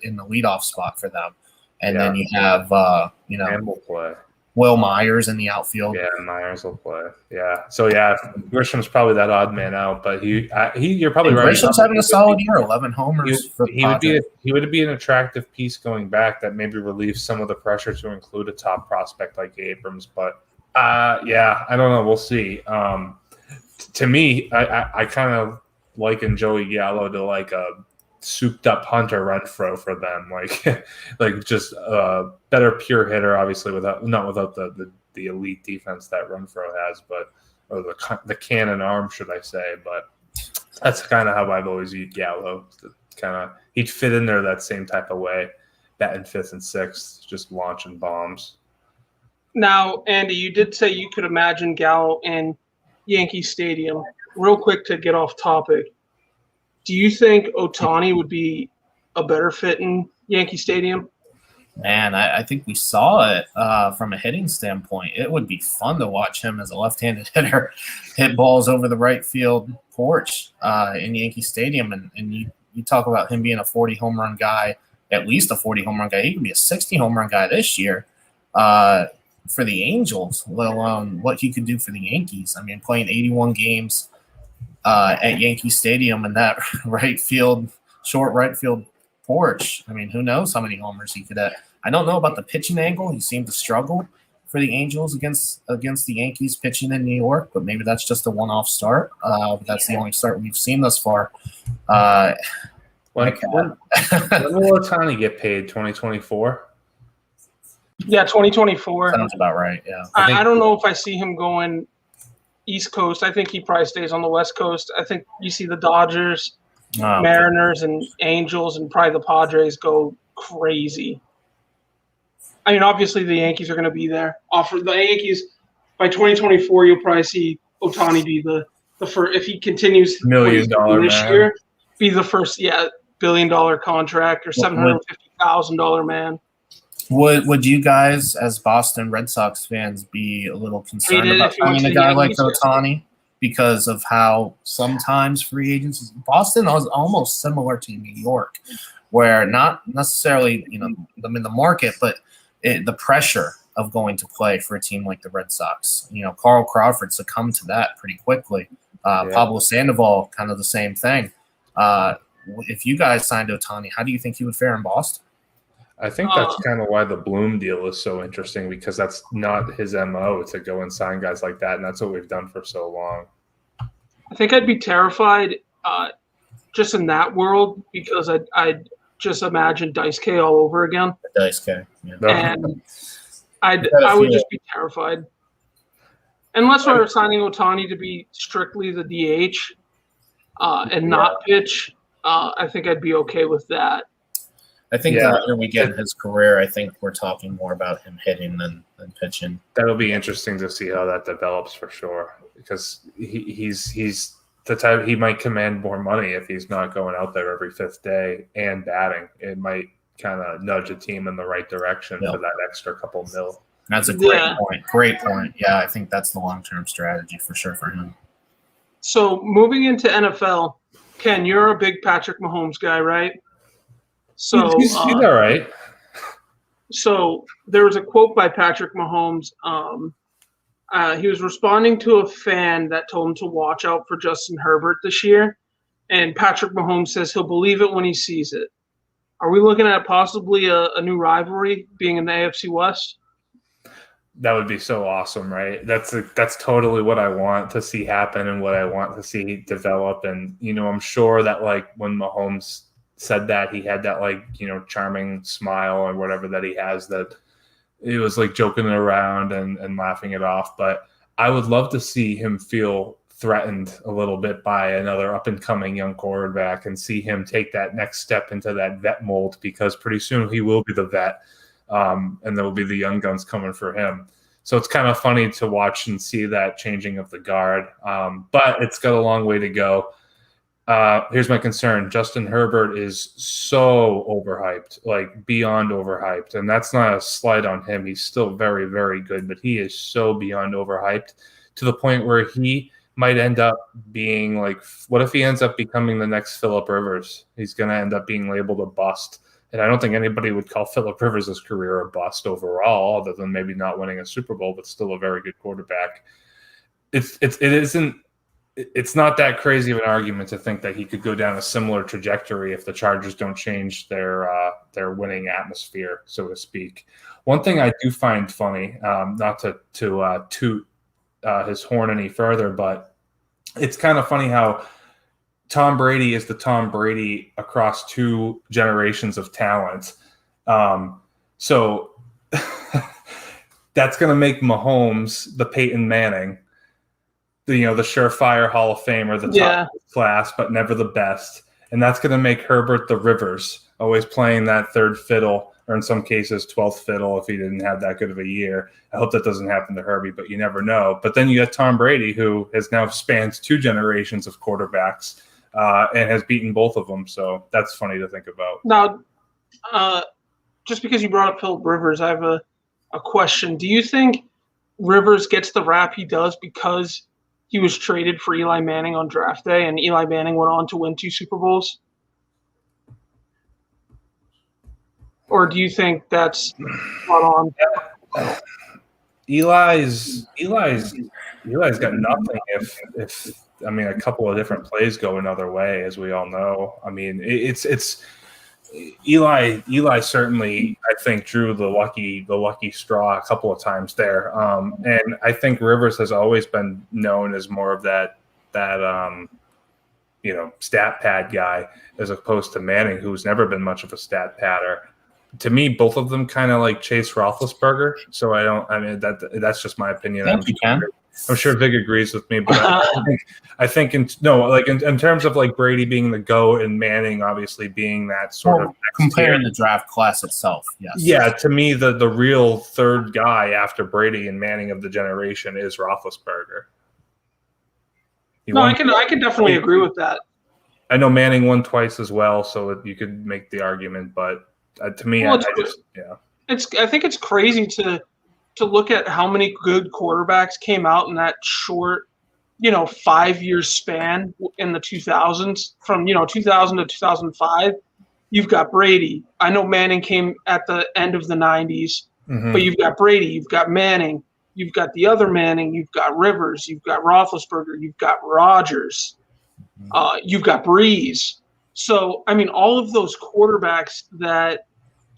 in the leadoff spot for them. And then you have, And will play. Will Myers in the outfield. Yeah, Myers will play. Yeah. So Grisham's probably that odd man out, but you're probably right. Grisham's having a solid year, 11 homers. He would be an attractive piece going back that maybe relieves some of the pressure to include a top prospect like Abrams. But I don't know. We'll see. To me, I kind of liken Joey Gallo to like a souped up Hunter Renfroe for them, like just a better pure hitter, obviously not without the elite defense that Renfroe has, but or the cannon arm, should I say? But that's kind of how I've always viewed Gallo. He'd fit in there that same type of way, batting fifth and sixth, just launching bombs. Now, Andy, you did say you could imagine Gallo in Yankee Stadium. Real quick to get off topic. Do you think Ohtani would be a better fit in Yankee Stadium? Man, I think we saw it from a hitting standpoint. It would be fun to watch him as a left-handed hitter hit balls over the right field porch in Yankee Stadium. And you talk about him being a 40 home run guy, at least a 40 home run guy. He could be a 60 home run guy this year for the Angels, let alone what he could do for the Yankees. I mean, playing 81 games at Yankee Stadium and that short right field porch. I mean, who knows how many homers he could hit. I don't know about the pitching angle. He seemed to struggle for the Angels against the Yankees pitching in New York, but maybe that's just a one-off start. But that's the only start we've seen thus far. When will Ohtani get paid? 2024? Yeah, 2024. Sounds about right, yeah. I don't know if I see him going East Coast. I think he probably stays on the West Coast. I think you see the Dodgers, Mariners, and Angels, and probably the Padres go crazy. I mean, obviously the Yankees are going to be there. The Yankees, by 2024, you'll probably see Ohtani be the first. If he continues $1 million this year, be the first, $1 billion contract or $750,000 man. Would you guys, as Boston Red Sox fans, be a little concerned about signing a guy like Ohtani because of how sometimes free agents – Boston is almost similar to New York, where not necessarily them in the market, but the pressure of going to play for a team like the Red Sox. Carl Crawford succumbed to that pretty quickly. Pablo Sandoval, kind of the same thing. If you guys signed Ohtani, how do you think he would fare in Boston? I think that's kind of why the Bloom deal is so interesting, because that's not his MO to go and sign guys like that, and that's what we've done for so long. I think I'd be terrified just in that world, because I'd just imagine Dice K all over again. Dice K, yeah. And I would just be terrified. Unless we're signing Ohtani to be strictly the DH and not pitch, I think I'd be okay with that. I think the later we get in his career, I think we're talking more about him hitting than pitching. That'll be interesting to see how that develops for sure, because he's the type, he might command more money if he's not going out there every fifth day and batting. It might kind of nudge a team in the right direction for that extra couple mil. That's a great point. Great point. Yeah, I think that's the long-term strategy for sure for him. So moving into NFL, Ken, you're a big Patrick Mahomes guy, right? So he's all right. So there was a quote by Patrick Mahomes. He was responding to a fan that told him to watch out for Justin Herbert this year. And Patrick Mahomes says he'll believe it when he sees it. Are we looking at possibly a new rivalry being in the AFC West? That would be so awesome, right? That's totally what I want to see happen and what I want to see develop. And, I'm sure that when Mahomes said that, he had that charming smile or whatever that he has, that it was joking around and laughing it off. But I would love to see him feel threatened a little bit by another up and coming young quarterback and see him take that next step into that vet mold, because pretty soon he will be the vet. And there will be the young guns coming for him. So it's kind of funny to watch and see that changing of the guard. But it's got a long way to go. Here's my concern. Justin Herbert is so overhyped, beyond overhyped. And that's not a slight on him. He's still very, very good, but he is so beyond overhyped to the point where he might end up being what if he ends up becoming the next Phillip Rivers? He's going to end up being labeled a bust And I don't think anybody would call Phillip Rivers' career a bust overall, other than maybe not winning a Super Bowl, but still a very good quarterback. It's not that crazy of an argument to think that he could go down a similar trajectory if the Chargers don't change their winning atmosphere, so to speak. One thing I do find funny, not to toot his horn any further, but it's kind of funny how Tom Brady is the Tom Brady across two generations of talent. So that's going to make Mahomes the Peyton Manning, the surefire Hall of Famer, the top class, but never the best. And that's going to make Herbert the Rivers, always playing that third fiddle, or in some cases 12th fiddle if he didn't have that good of a year. I hope that doesn't happen to Herbie, but you never know. But then you got Tom Brady, who has now spanned two generations of quarterbacks and has beaten both of them. So that's funny to think about. Now, just because you brought up Phillip Rivers, I have a question. Do you think Rivers gets the rap he does because he was traded for Eli Manning on draft day and Eli Manning went on to win 2 Super Bowls? Or do you think that's spot on? Eli's got nothing if a couple of different plays go another way, as we all know. I mean, it's Eli certainly, I think, drew the lucky straw a couple of times there. And I think Rivers has always been known as more of that stat pad guy, as opposed to Manning, who's never been much of a stat padder. To me, both of them kind of like Chase Roethlisberger. So that's just my opinion. I'm sure Vig agrees with me, but I think in terms of like Brady being the GOAT and Manning obviously being that sort of comparing the draft class itself. Yes. Yeah, to me the real third guy after Brady and Manning of the generation is Roethlisberger. I can definitely agree with that. I know Manning won twice as well, so you could make the argument, but to me, I think it's crazy to look at how many good quarterbacks came out in that short, 5-year span in the 2000s. From 2000 to 2005, you've got Brady. I know Manning came at the end of the 90s, but you've got Brady, you've got Manning, you've got the other Manning, you've got Rivers, you've got Roethlisberger, you've got Rodgers, you've got Breeze. So, I mean, all of those quarterbacks that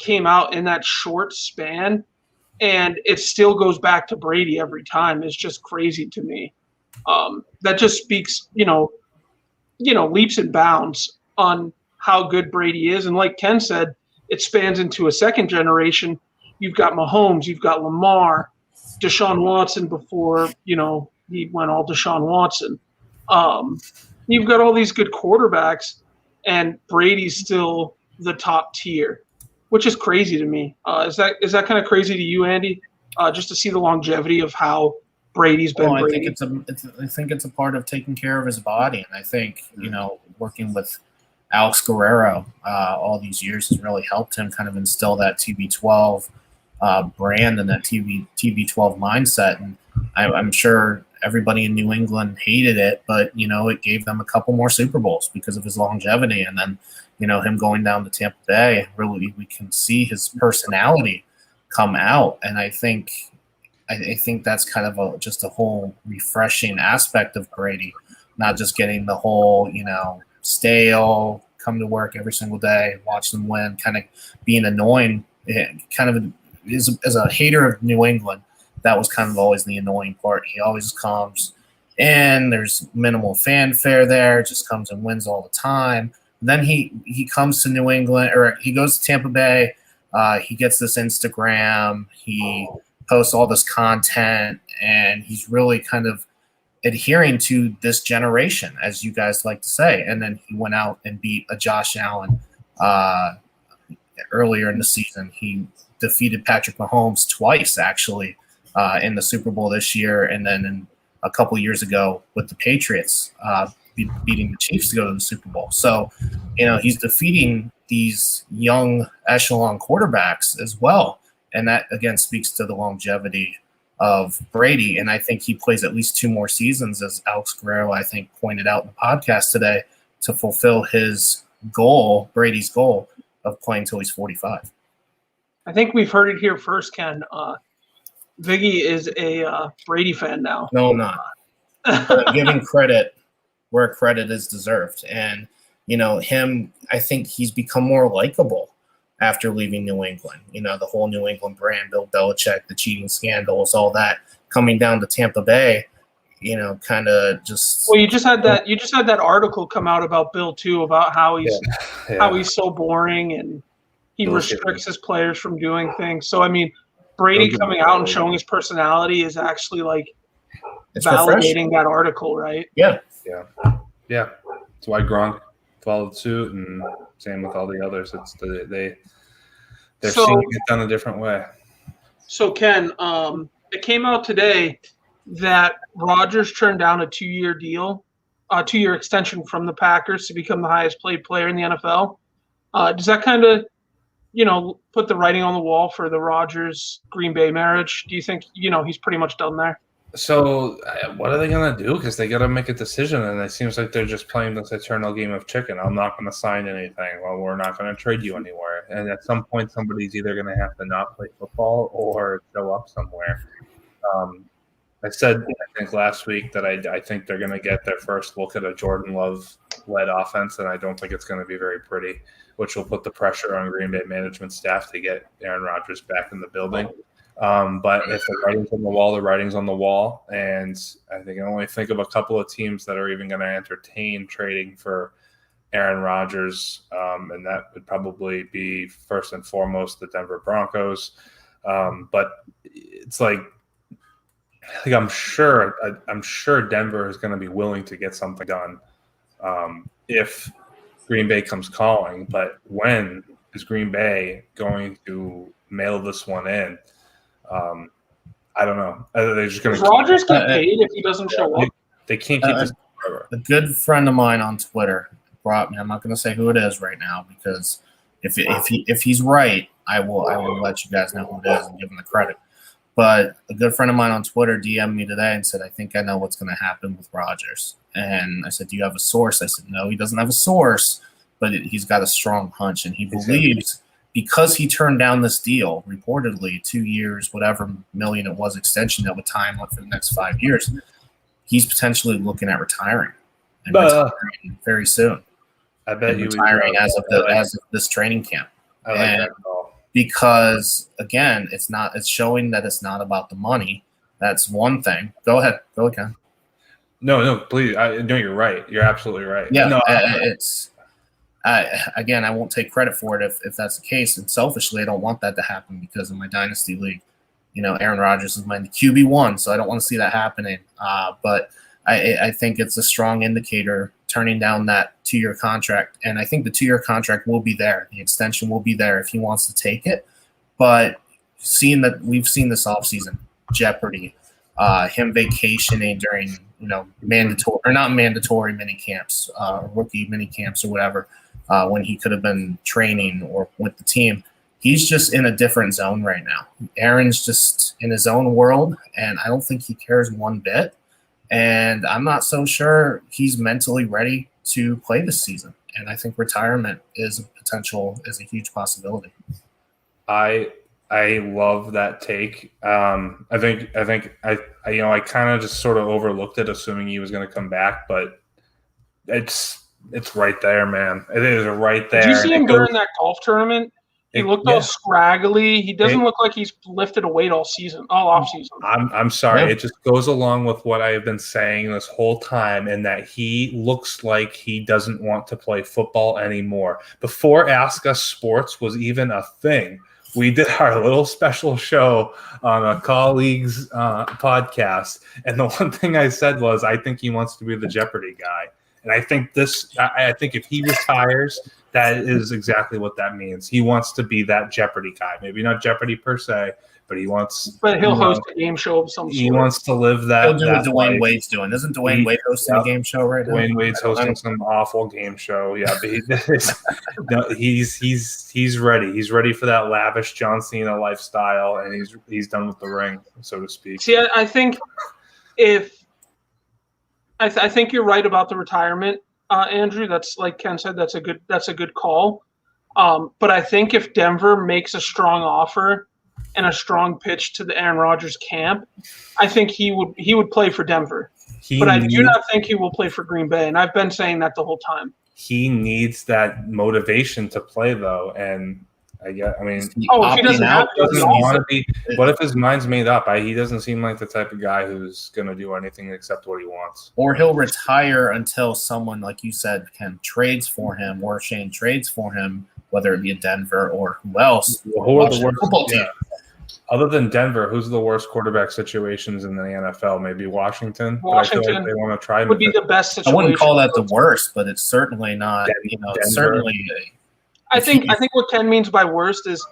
came out in that short span, and it still goes back to Brady every time, is just crazy to me. That just speaks, leaps and bounds on how good Brady is. And like Ken said, it spans into a second generation. You've got Mahomes, you've got Lamar, Deshaun Watson before, he went all Deshaun Watson. You've got all these good quarterbacks, and Brady's still the top tier, which is crazy to me. Is that kind of crazy to you, Andy? Just to see the longevity of how Brady's been. I think it's a part of taking care of his body, and I think working with Alex Guerrero all these years has really helped him kind of instill that TB12 brand and that TB12 mindset. And I'm sure everybody in New England hated it, but it gave them a couple more Super Bowls because of his longevity. And then him going down to Tampa Bay, really we can see his personality come out. And I think that's kind of just a whole refreshing aspect of Brady, not just getting the whole stale, come to work every single day, watch them win, kind of being annoying. Kind of as a hater of New England, that was kind of always the annoying part. He always comes in, there's minimal fanfare there, just comes and wins all the time. Then he comes to New England, or he goes to Tampa Bay. He gets this Instagram. He posts all this content, and he's really kind of adhering to this generation, as you guys like to say. And then he went out and beat a Josh Allen earlier in the season. He defeated Patrick Mahomes twice, actually, in the Super Bowl this year, and then a couple years ago with the Patriots, beating the Chiefs to go to the Super Bowl. So, he's defeating these young echelon quarterbacks as well. And that, again, speaks to the longevity of Brady. And I think he plays at least 2 more seasons, as Alex Guerrero, I think, pointed out in the podcast today, to fulfill his goal, Brady's goal, of playing until he's 45. I think we've heard it here first, Ken. Viggy is a Brady fan now. No, I'm not. But I'm giving credit where credit is deserved. And, him, I think he's become more likable after leaving New England. The whole New England brand, Bill Belichick, the cheating scandals, all that coming down to Tampa Bay, kind of just. Well, you just had that article come out about Bill too, about how he's so boring and he restricts his players from doing things. So I mean, Brady coming out and showing his personality is actually it's validating that article, right? Yeah. That's why Gronk followed suit, and same with all the others. It's they're seeing it done a different way. So Ken, it came out today that Rodgers turned down a 2-year deal, 2-year extension from the Packers to become the highest paid player in the NFL. Does that kind of, put the writing on the wall for the Rodgers Green Bay marriage? Do you think, he's pretty much done there? So what are they going to do? Because they got to make a decision, and it seems like they're just playing this eternal game of chicken. I'm not going to sign anything. Well, we're not going to trade you anywhere. And at some point, somebody's either going to have to not play football or show up somewhere. I said, I think last week that I think they're going to get their first look at a Jordan Love-led offense, and I don't think it's going to be very pretty, which will put the pressure on Green Bay management staff to get Aaron Rodgers back in the building. But if the writing's on the wall, the writing's on the wall. And I think I only think of a couple of teams that are even going to entertain trading for Aaron Rodgers, and that would probably be first and foremost the Denver Broncos. But it's I'm sure Denver is going to be willing to get something done if Green Bay comes calling. But when is Green Bay going to mail this one in? I don't know. They're just going to. Does Rodgers get paid if he doesn't show up? They can't keep this forever. A good friend of mine on Twitter brought me. I'm not going to say who it is right now because if he's right, I will let you guys know who it is and give him the credit. But a good friend of mine on Twitter DM'd me today and said, I think I know what's going to happen with Rodgers. And I said, do you have a source? I said, no, he doesn't have a source, but he's got a strong hunch. And he believes because he turned down this deal, reportedly 2 years, whatever million it was, extension that would tie him up for the next 5 years, he's potentially looking at retiring. And retiring very soon. I bet and retiring as of this training camp. I like that call. Because again, it's showing that it's not about the money. That's one thing. Go ahead. Go again. No, please. No, you're right. You're absolutely right. Yeah, no, again, I won't take credit for it if that's the case. And selfishly, I don't want that to happen because in my dynasty league, Aaron Rodgers is my QB1, so I don't want to see that happening. But I think it's a strong indicator turning down that 2-year contract. And I think the 2-year contract will be there. The extension will be there if he wants to take it. But seeing that we've seen this offseason, jeopardy, him vacationing during, mandatory or not mandatory mini camps, rookie mini camps or whatever, when he could have been training or with the team. He's just in a different zone right now. Aaron's just in his own world, and I don't think he cares one bit. And I'm not so sure he's mentally ready to play this season. And I think retirement is a huge possibility. I love that take. I think I kind of just sort of overlooked it, assuming he was going to come back, but it's right there, man. It is right there. Did you see him during that golf tournament? He looked all scraggly. He doesn't look like he's lifted a weight all off season. I'm sorry. Yeah. It just goes along with what I have been saying this whole time, in that he looks like he doesn't want to play football anymore. Before Ask Us Sports was even a thing, we did our little special show on a colleague's podcast, and the one thing I said was, I think he wants to be the Jeopardy guy. And I think if he retires, that is exactly what that means. He wants to be that Jeopardy guy. Maybe not Jeopardy per se, but he wants. But he'll host a game show of some sort. He wants to live that. He'll do what Dwayne Wade's doing. Isn't Dwayne Wade hosting a game show right now? Dwayne Wade's hosting some awful game show. Yeah, but he's ready. He's ready for that lavish John Cena lifestyle, and he's done with the ring, so to speak. See, I think I think you're right about the retirement, Andrew. That's like Ken said. That's a good call. But I think if Denver makes a strong offer and a strong pitch to the Aaron Rodgers camp, I think he would play for Denver. But I do not think he will play for Green Bay, and I've been saying that the whole time. He needs that motivation to play, though, and if he doesn't have want to be, what if his mind's made up? He doesn't seem like the type of guy who's going to do anything except what he wants. Or he'll retire until someone, like you said, trades for him, or Shane trades for him, whether it be a Denver or who else. Who are the worst football team? Other than Denver, who's the worst quarterback situations in the NFL? Maybe Washington. Washington, but I feel like they want to try. Would be the best situation. I wouldn't call that the worst, but it's certainly not. It's certainly. I think what Ken means by worst is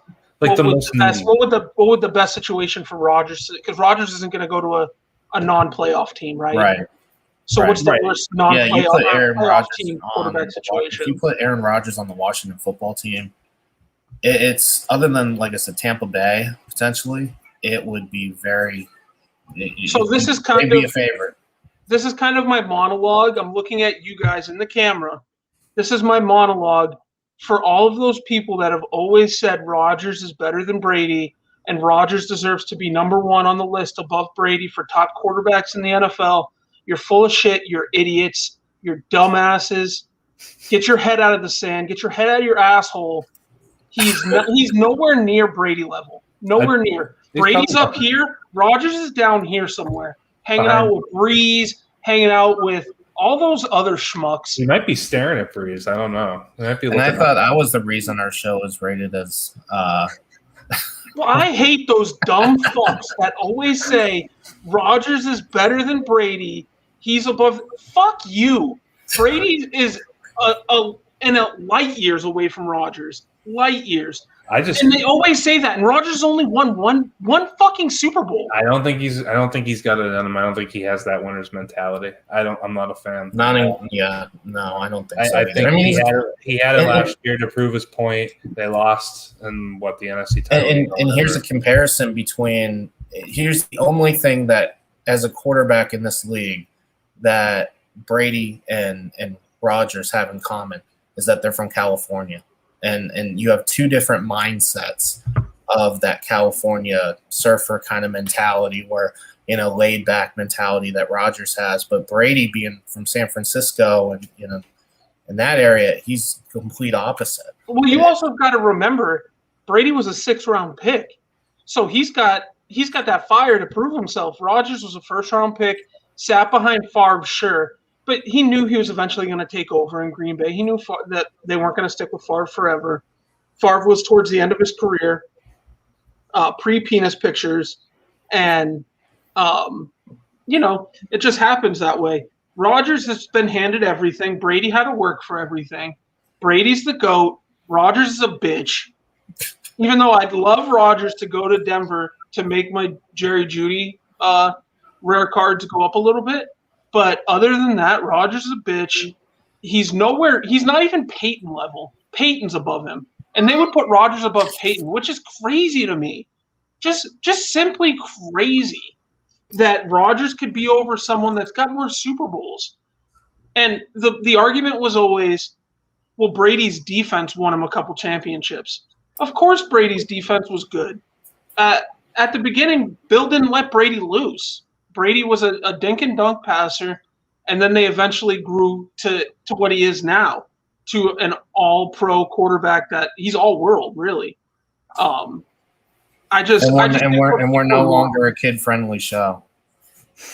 like what would the best situation for Rodgers? Because Rodgers isn't going to go to a non-playoff team, right? Right. So what's the worst non-playoff team quarterback situation? If you put Aaron Rodgers on the Washington football team, it's other than, like I said, Tampa Bay potentially, it would be very. This is kind of a favorite. This is kind of my monologue. I'm looking at you guys in the camera. This is my monologue for all of those people that have always said Rodgers is better than Brady and Rodgers deserves to be number one on the list above Brady for top quarterbacks in the NFL. You're full of shit. You're idiots. You're dumbasses. Get your head out of the sand. Get your head out of your asshole. He's nowhere near Brady level. Nowhere near. Brady's up here. Rodgers is down here somewhere, hanging out with Breeze, hanging out with all those other schmucks. He might be staring at Breeze. I don't know. And I thought that was the reason our show was rated as. Well, I hate those dumb fucks that always say Rodgers is better than Brady. He's above. Fuck you. Brady is in a light years away from Rodgers. Light years. And they always say that. And Rodgers only won one fucking Super Bowl. I don't think he's got it in him. I don't think he has that winner's mentality. I'm not a fan. No, I don't think so. I think he had it last year to prove his point. They lost in the NFC title. And here's a comparison between. Here's the only thing that, as a quarterback in this league, that Brady and Rodgers have in common is that they're from California. And you have two different mindsets of that California surfer kind of mentality, where, laid back mentality that Rodgers has. But Brady, being from San Francisco and, in that area, he's complete opposite. Well, you also got to remember Brady was a 6th-round pick. So he's got that fire to prove himself. Rodgers was a 1st-round pick, sat behind Favre, sure. But he knew he was eventually going to take over in Green Bay. He knew that they weren't going to stick with Favre forever. Favre was towards the end of his career, pre-penis pictures. And, it just happens that way. Rodgers has been handed everything. Brady had to work for everything. Brady's the GOAT. Rodgers is a bitch. Even though I'd love Rodgers to go to Denver to make my Jerry Jeudy rare cards go up a little bit. But other than that, Rodgers is a bitch. He's nowhere. He's not even Peyton level. Peyton's above him. And they would put Rodgers above Peyton, which is crazy to me. Just simply crazy that Rodgers could be over someone that's got more Super Bowls. And the argument was always, well, Brady's defense won him a couple championships. Of course Brady's defense was good. At the beginning, Bill didn't let Brady loose. Brady was a dink and dunk passer, and then they eventually grew to what he is now, to an all-pro quarterback that he's all-world, really. We're no longer a kid-friendly show.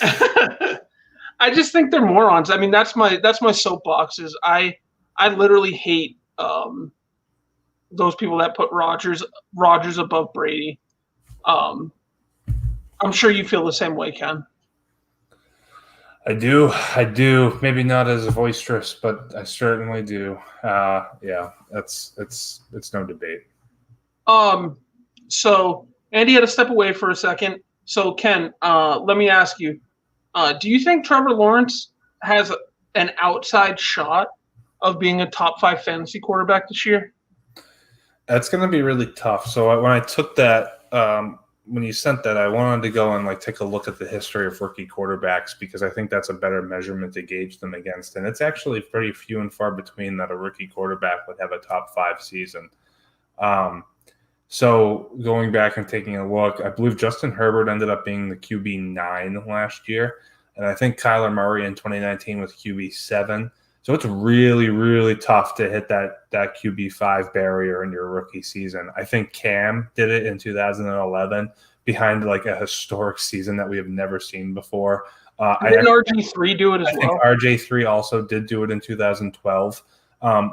I just think they're morons. I mean, that's my soapbox. Is I literally hate those people that put Rodgers above Brady. I'm sure you feel the same way, Ken. I do. Maybe not as boisterous, but I certainly do. Yeah, it's no debate. So Andy had to step away for a second. So Ken, let me ask you: do you think Trevor Lawrence has an outside shot of being a top 5 fantasy quarterback this year? That's going to be really tough. So when I took that. When you sent that, I wanted to go and take a look at the history of rookie quarterbacks, because I think that's a better measurement to gauge them against. And it's actually pretty few and far between that a rookie quarterback would have a top 5 season. So going back and taking a look, I believe Justin Herbert ended up being the QB9 last year. And I think Kyler Murray in 2019 was QB7. So it's really, really tough to hit that QB5 barrier in your rookie season. I think Cam did it in 2011 behind like a historic season that we have never seen before. Didn't RG3 do it as well? I think RJ3 also did do it in 2012,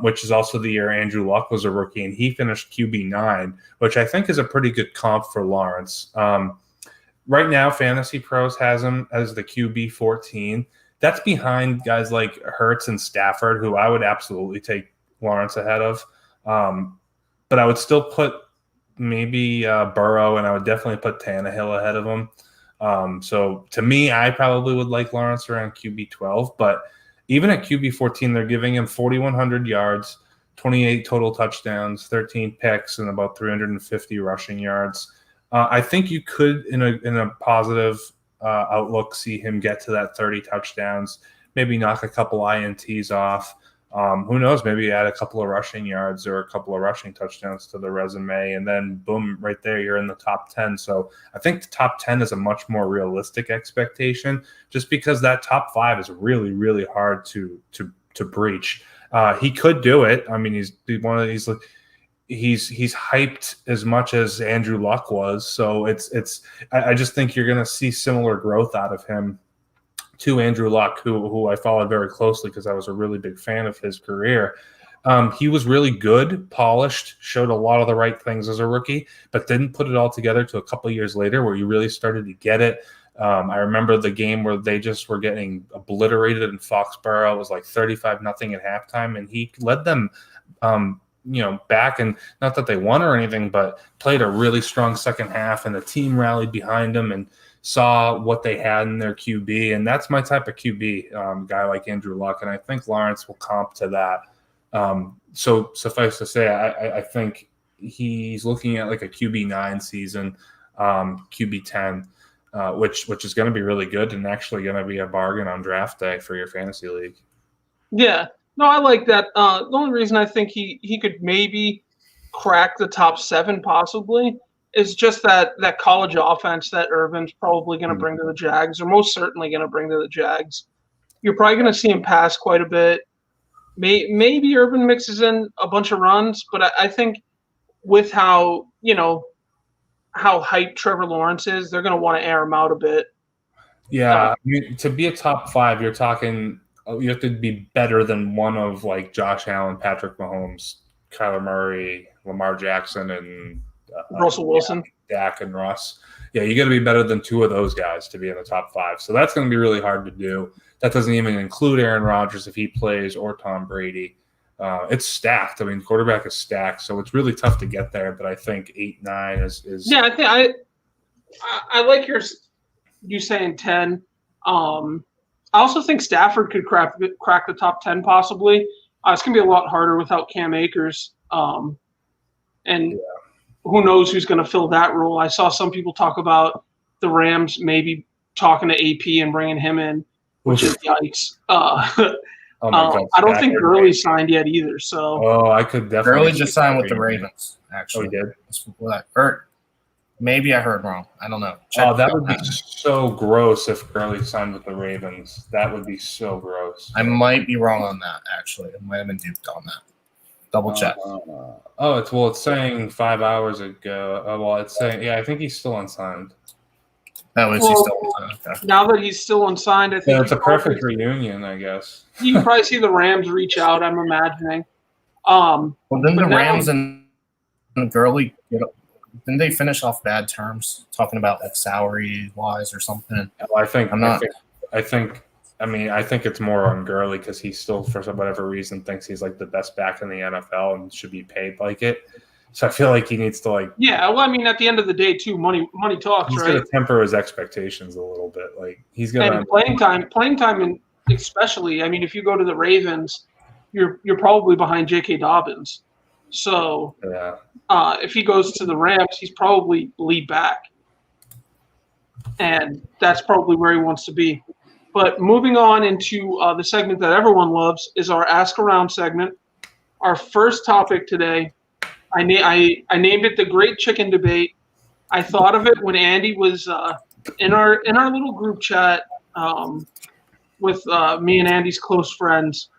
which is also the year Andrew Luck was a rookie, and he finished QB9, which I think is a pretty good comp for Lawrence. Right now, Fantasy Pros has him as the QB14. That's behind guys like Hurts and Stafford, who I would absolutely take Lawrence ahead of. But I would still put maybe Burrow, and I would definitely put Tannehill ahead of him. So to me, I probably would like Lawrence around QB12. But even at QB14, they're giving him 4,100 yards, 28 total touchdowns, 13 picks, and about 350 rushing yards. I think you could, in a positive outlook, see him get to that 30 touchdowns, maybe knock a couple INTs off. Who knows, maybe add a couple of rushing yards or a couple of rushing touchdowns to the resume, and then boom, right there, you're in the top 10. So I think the top 10 is a much more realistic expectation, just because that top 5 is really, really hard to breach. He could do it. I mean, he's one of these. He's hyped as much as Andrew Luck was, so I just think you're going to see similar growth out of him to Andrew Luck, who I followed very closely because I was a really big fan of his career. He was really good, polished, showed a lot of the right things as a rookie, but didn't put it all together to a couple of years later where you really started to get it. I remember the game where they just were getting obliterated in Foxborough. It was like 35-0 at halftime, and he led them back, and not that they won or anything, but played a really strong second half, and the team rallied behind them and saw what they had in their QB. And that's my type of QB, guy like Andrew Luck. And I think Lawrence will comp to that. So suffice to say, I think he's looking at like a QB9 season, QB10, which is going to be really good and actually going to be a bargain on draft day for your fantasy league. Yeah. No, I like that. The only reason I think he could maybe crack the top 7 possibly is just that college offense that Urban's probably going to bring to the Jags, or most certainly going to bring to the Jags. You're probably going to see him pass quite a bit. Maybe Urban mixes in a bunch of runs, but I think with how hyped Trevor Lawrence is, they're going to want to air him out a bit. Yeah, to be a top 5, you're talking – you have to be better than one of like Josh Allen, Patrick Mahomes, Kyler Murray, Lamar Jackson, and Russell Wilson, Dak, and Russ. Yeah, you got to be better than 2 of those guys to be in the top 5. So that's going to be really hard to do. That doesn't even include Aaron Rodgers if he plays, or Tom Brady. It's stacked. I mean, quarterback is stacked, so it's really tough to get there. But I think 8, 9 is. Yeah, I think I like you saying 10. I also think Stafford could crack the top 10 possibly. It's going to be a lot harder without Cam Akers. And who knows who's going to fill that role. I saw some people talk about the Rams maybe talking to AP and bringing him in, which is yikes. Oh my God, I don't think Gurley's signed yet either. So I could definitely. Gurley just signed with the Ravens, actually. Oh, he did? Maybe I heard wrong. I don't know. That would be so gross if Gurley signed with the Ravens. That would be so gross. I might be wrong on that, actually. I might have been duped on that. Double check. It's saying 5 hours ago. It's saying, I think he's still unsigned. Oh, is he still unsigned? Okay. Now that he's still unsigned, I think it's a perfect reunion, I guess. You can probably see the Rams reach out, I'm imagining. Well, didn't the Rams and Gurley didn't they finish off bad terms, talking about like salary wise or something? I think it's more on Gurley because he still, for whatever reason, thinks he's like the best back in the NFL and should be paid like it. So I feel like he needs to Yeah, well, I mean, at the end of the day, too, money talks, he's right? He's gonna temper his expectations a little bit. Like he's gonna and playing time, and especially, I mean, if you go to the Ravens, you're probably behind J.K. Dobbins. So if he goes to the Rams, he's probably lead back. And that's probably where he wants to be. But moving on into the segment that everyone loves is our Ask Around segment. Our first topic today I named it the Great Chicken Debate. I thought of it when Andy was in our little group chat with me and Andy's close friends.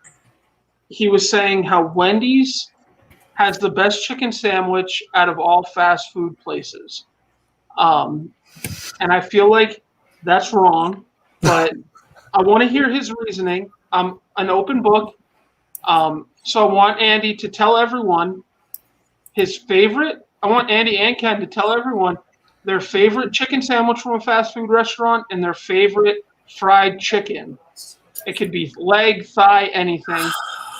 He was saying how Wendy's has the best chicken sandwich out of all fast food places. And I feel like that's wrong, but I want to hear his reasoning. I'm an open book. So I want Andy to tell everyone his favorite. I want Andy and Ken to tell everyone their favorite chicken sandwich from a fast food restaurant and their favorite fried chicken. It could be leg, thigh, anything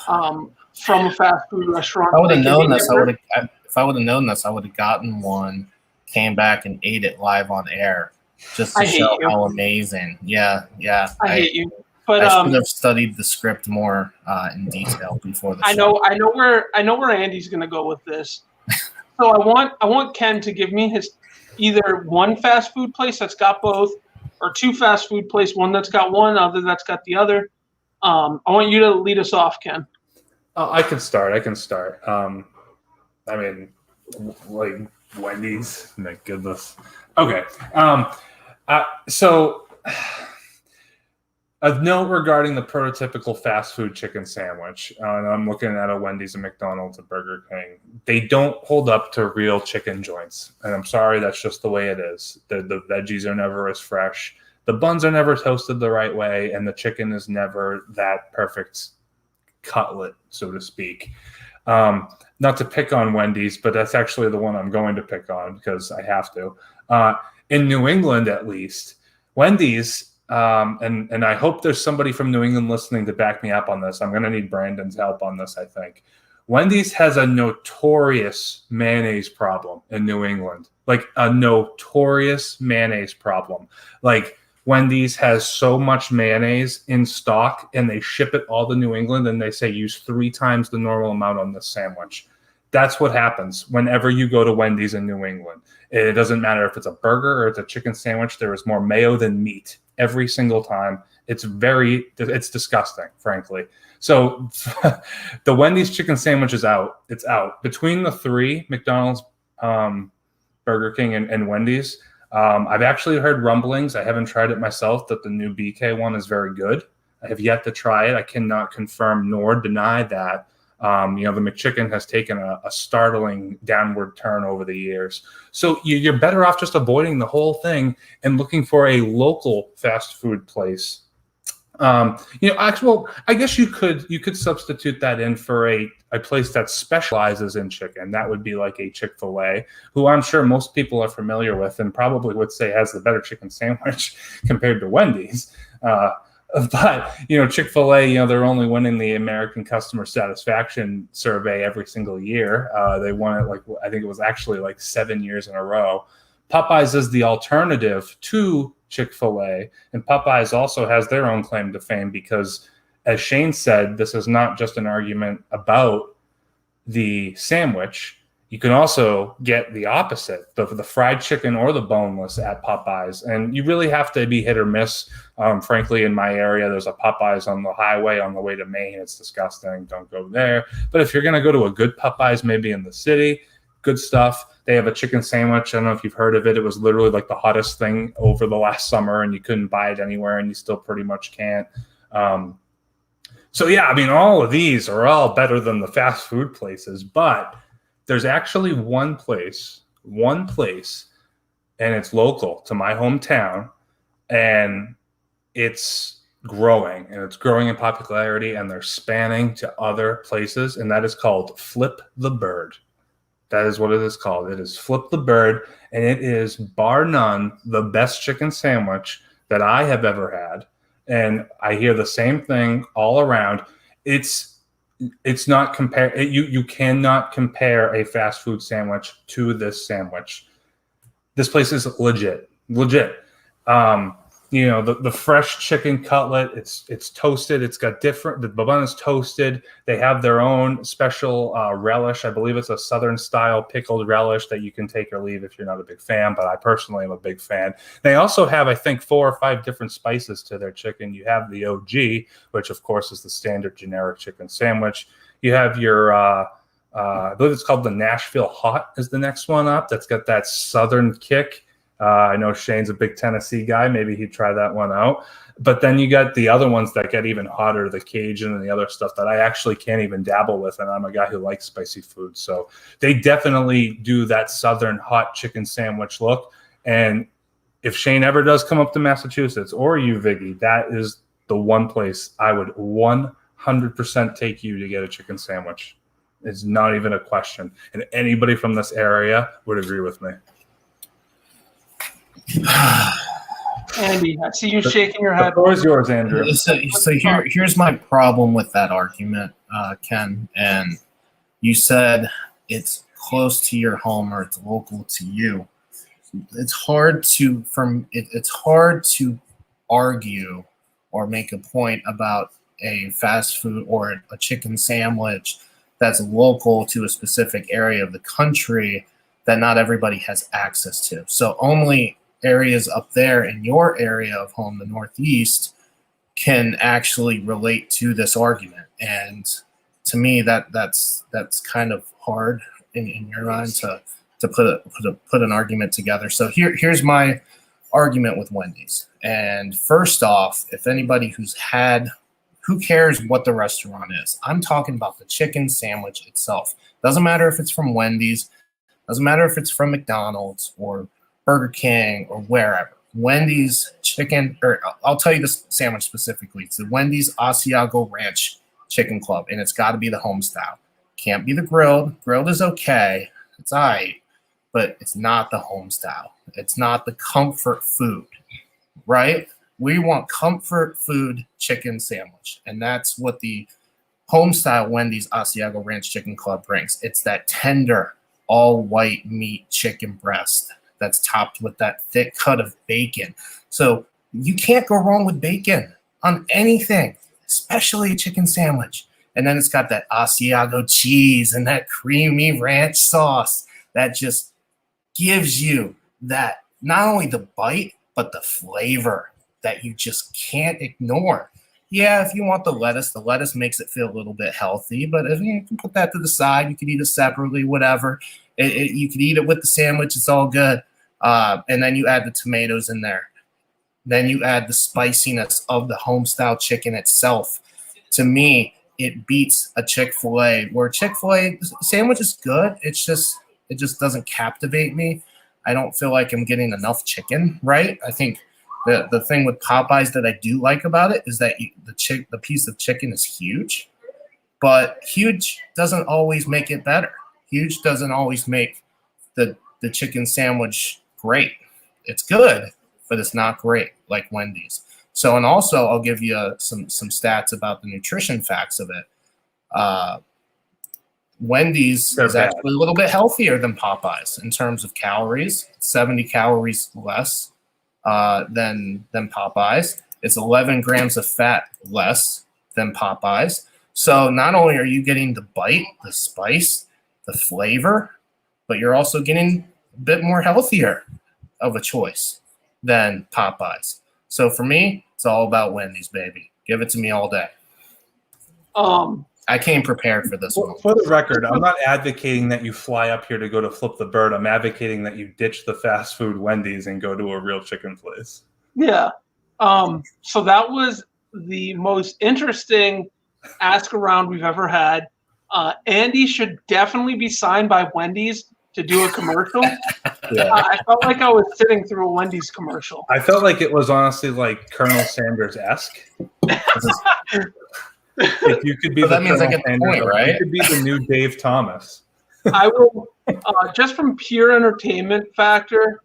from a fast food restaurant. I would have known this. If I would have known this, I would have gotten one, came back and ate it live on air, just to show how amazing. Yeah. I hate you. But I should have studied the script more in detail before the show. I know where Andy's going to go with this. So I want Ken to give me his either one fast food place that's got both, or two fast food places, one that's got one, other that's got the other. I want you to lead us off, Ken. I can start. I mean, like Wendy's. My goodness. Okay. So a note regarding the prototypical fast food chicken sandwich. And I'm looking at a Wendy's, a McDonald's, a Burger King. They don't hold up to real chicken joints. And I'm sorry, that's just the way it is. The veggies are never as fresh. The buns are never toasted the right way. And the chicken is never that perfect cutlet, so to speak. Not to pick on Wendy's, but that's actually the one I'm going to pick on because I have to. In New England, at least, Wendy's, and I hope there's somebody from New England listening to back me up on this. I'm going to need Brandon's help on this, I think. Wendy's has a notorious mayonnaise problem in New England. Like a notorious mayonnaise problem. Like Wendy's has so much mayonnaise in stock and they ship it all to New England and they say use 3 times the normal amount on this sandwich. That's what happens whenever you go to Wendy's in New England. It doesn't matter if it's a burger or it's a chicken sandwich. There is more mayo than meat every single time. It's disgusting, frankly. So the Wendy's chicken sandwich is out. It's out. Between the 3, McDonald's, Burger King, and Wendy's, I've actually heard rumblings. I haven't tried it myself, that the new BK one is very good. I have yet to try it. I cannot confirm nor deny that. The McChicken has taken a startling downward turn over the years. So you're better off just avoiding the whole thing and looking for a local fast food place. I guess you could substitute that in for a place that specializes in chicken. That would be like a Chick-fil-A, who I'm sure most people are familiar with and probably would say has the better chicken sandwich compared to Wendy's. But, Chick-fil-A, they're only winning the American Customer Satisfaction Survey every single year. They won it, I think it was actually 7 years in a row. Popeyes is the alternative to Chick-fil-A, and Popeyes also has their own claim to fame because, as Shane said, this is not just an argument about the sandwich. You can also get the opposite, the fried chicken or the boneless at Popeyes. And you really have to be hit or miss. Frankly, in my area, there's a Popeyes on the highway on the way to Maine. It's disgusting. Don't go there. But if you're going to go to a good Popeyes, maybe in the city, good stuff. They have a chicken sandwich. I don't know if you've heard of it. It was literally the hottest thing over the last summer, and you couldn't buy it anywhere, and you still pretty much can't. So, yeah, I mean, all of these are all better than the fast food places, but there's actually one place, and it's local to my hometown, and it's growing in popularity, and they're spanning to other places, and that is called Flip the Bird. That is what it is called. It is Flip the Bird, and it is, bar none, the best chicken sandwich that I have ever had, and I hear the same thing all around. It's not you cannot compare a fast food sandwich to this sandwich. This place is legit. The fresh chicken cutlet, it's toasted. It's got the bun is toasted. They have their own special relish. I believe it's a Southern style pickled relish that you can take or leave if you're not a big fan, but I personally am a big fan. They also have, I think, 4 or 5 different spices to their chicken. You have the OG, which of course is the standard generic chicken sandwich. You have your I believe it's called the Nashville Hot is the next one up. That's got that southern kick. I know Shane's a big Tennessee guy. Maybe he'd try that one out. But then you got the other ones that get even hotter, the Cajun and the other stuff that I actually can't even dabble with. And I'm a guy who likes spicy food. So they definitely do that southern hot chicken sandwich look. And if Shane ever does come up to Massachusetts, or you, Viggy, that is the one place I would 100% take you to get a chicken sandwich. It's not even a question. And anybody from this area would agree with me. Andy, I see you shaking your head. The floor is yours, Andrew. So here's my problem with that argument, Ken. And you said it's close to your home or it's local to you. It's hard to argue or make a point about a fast food or a chicken sandwich that's local to a specific area of the country that not everybody has access to. So only areas up there in your area of home, the Northeast, can actually relate to this argument. And to me, that's kind of hard in your mind to put an argument together. So here's my argument with Wendy's. And first off, if anybody who cares what the restaurant is? I'm talking about the chicken sandwich itself. Doesn't matter if it's from Wendy's, doesn't matter if it's from McDonald's or Burger King or wherever. Wendy's chicken, or I'll tell you this sandwich specifically. It's the Wendy's Asiago Ranch Chicken Club, and it's got to be the home style. Can't be the grilled. Grilled is okay. It's all right, but it's not the home style. It's not the comfort food, right? We want comfort food chicken sandwich, and that's what the home style Wendy's Asiago Ranch Chicken Club brings. It's that tender, all white meat chicken breast that's topped with that thick cut of bacon. So you can't go wrong with bacon on anything, especially a chicken sandwich. And then it's got that Asiago cheese and that creamy ranch sauce that just gives you that, not only the bite, but the flavor that you just can't ignore. Yeah, if you want the lettuce makes it feel a little bit healthy, but if you can put that to the side, you can eat it separately, whatever. You can eat it with the sandwich, it's all good. And then you add the tomatoes in there. Then you add the spiciness of the home-style chicken itself. To me, it beats a Chick-fil-A, where Chick-fil-A sandwich is good. It just doesn't captivate me. I don't feel like I'm getting enough chicken, right? I think the thing with Popeyes that I do like about it is that the piece of chicken is huge, but huge doesn't always make it better. Huge doesn't always make the chicken sandwich great. It's good, but it's not great like Wendy's. So, and also I'll give you some stats about the nutrition facts of it. Wendy's is actually a little bit healthier than Popeyes in terms of calories. 70 calories less than Popeyes. It's 11 grams of fat less than Popeyes. So not only are you getting the bite, the spice, the flavor, but you're also getting a bit more healthier of a choice than Popeyes. So for me, it's all about Wendy's, baby. Give it to me all day. I came prepared for this one. For the record, I'm not advocating that you fly up here to go to Flip the Bird. I'm advocating that you ditch the fast food Wendy's and go to a real chicken place. Yeah. So that was the most interesting ask around we've ever had. Andy should definitely be signed by Wendy's to do a commercial. Yeah. I felt like I was sitting through a Wendy's commercial. I felt like it was honestly like Colonel Sanders-esque. If you could be that means I get the point, right? You could be the new Dave Thomas. I will, just from pure entertainment factor,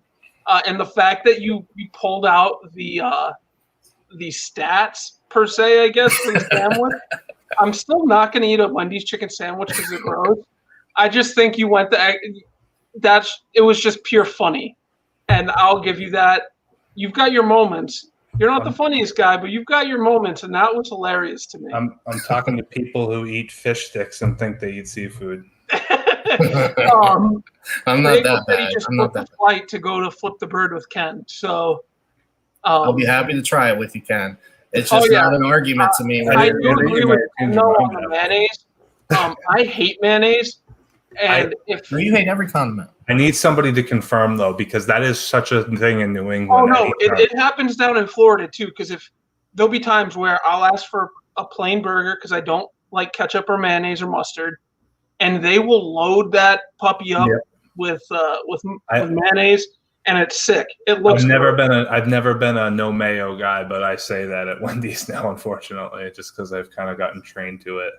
and the fact that you pulled out the stats per se, I guess, for the sandwich. I'm still not going to eat a Wendy's chicken sandwich because it's gross. I just think you went it was just pure funny, and I'll give you that. You've got your moments. You're not the funniest guy, but you've got your moments, and that was hilarious to me. I'm talking to people who eat fish sticks and think they eat seafood. I'm not that bad. Just I'm not that bad. Flight to go to Flip the Bird with Ken. So I'll be happy to try it with you, Ken. It's just not an argument to me. I do agree with no on the mayonnaise. I hate mayonnaise. And No, you hate every condiment. I need somebody to confirm, though, because that is such a thing in New England. Oh, no, it happens down in Florida, too, because there'll be times where I'll ask for a plain burger because I don't like ketchup or mayonnaise or mustard, and they will load that puppy up with mayonnaise, and it's sick. It looks. I've never been a no mayo guy, but I say that at Wendy's now, unfortunately, just because I've kind of gotten trained to it.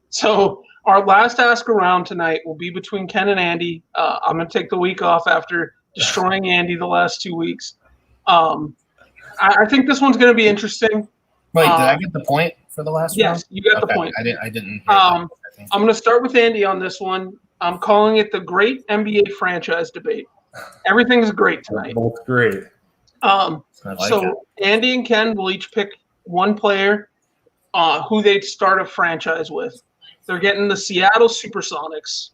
So our last ask around tonight will be between Ken and Andy. I'm going to take the week off after destroying Andy the last 2 weeks. I think this one's going to be interesting. Wait, did I get the point for the last round? Yes, you got the point. I didn't. I'm going to start with Andy on this one. I'm calling it the Great NBA Franchise Debate. Everything's great tonight. Both great. Andy and Ken will each pick one player who they'd start a franchise with. They're getting the Seattle Supersonics,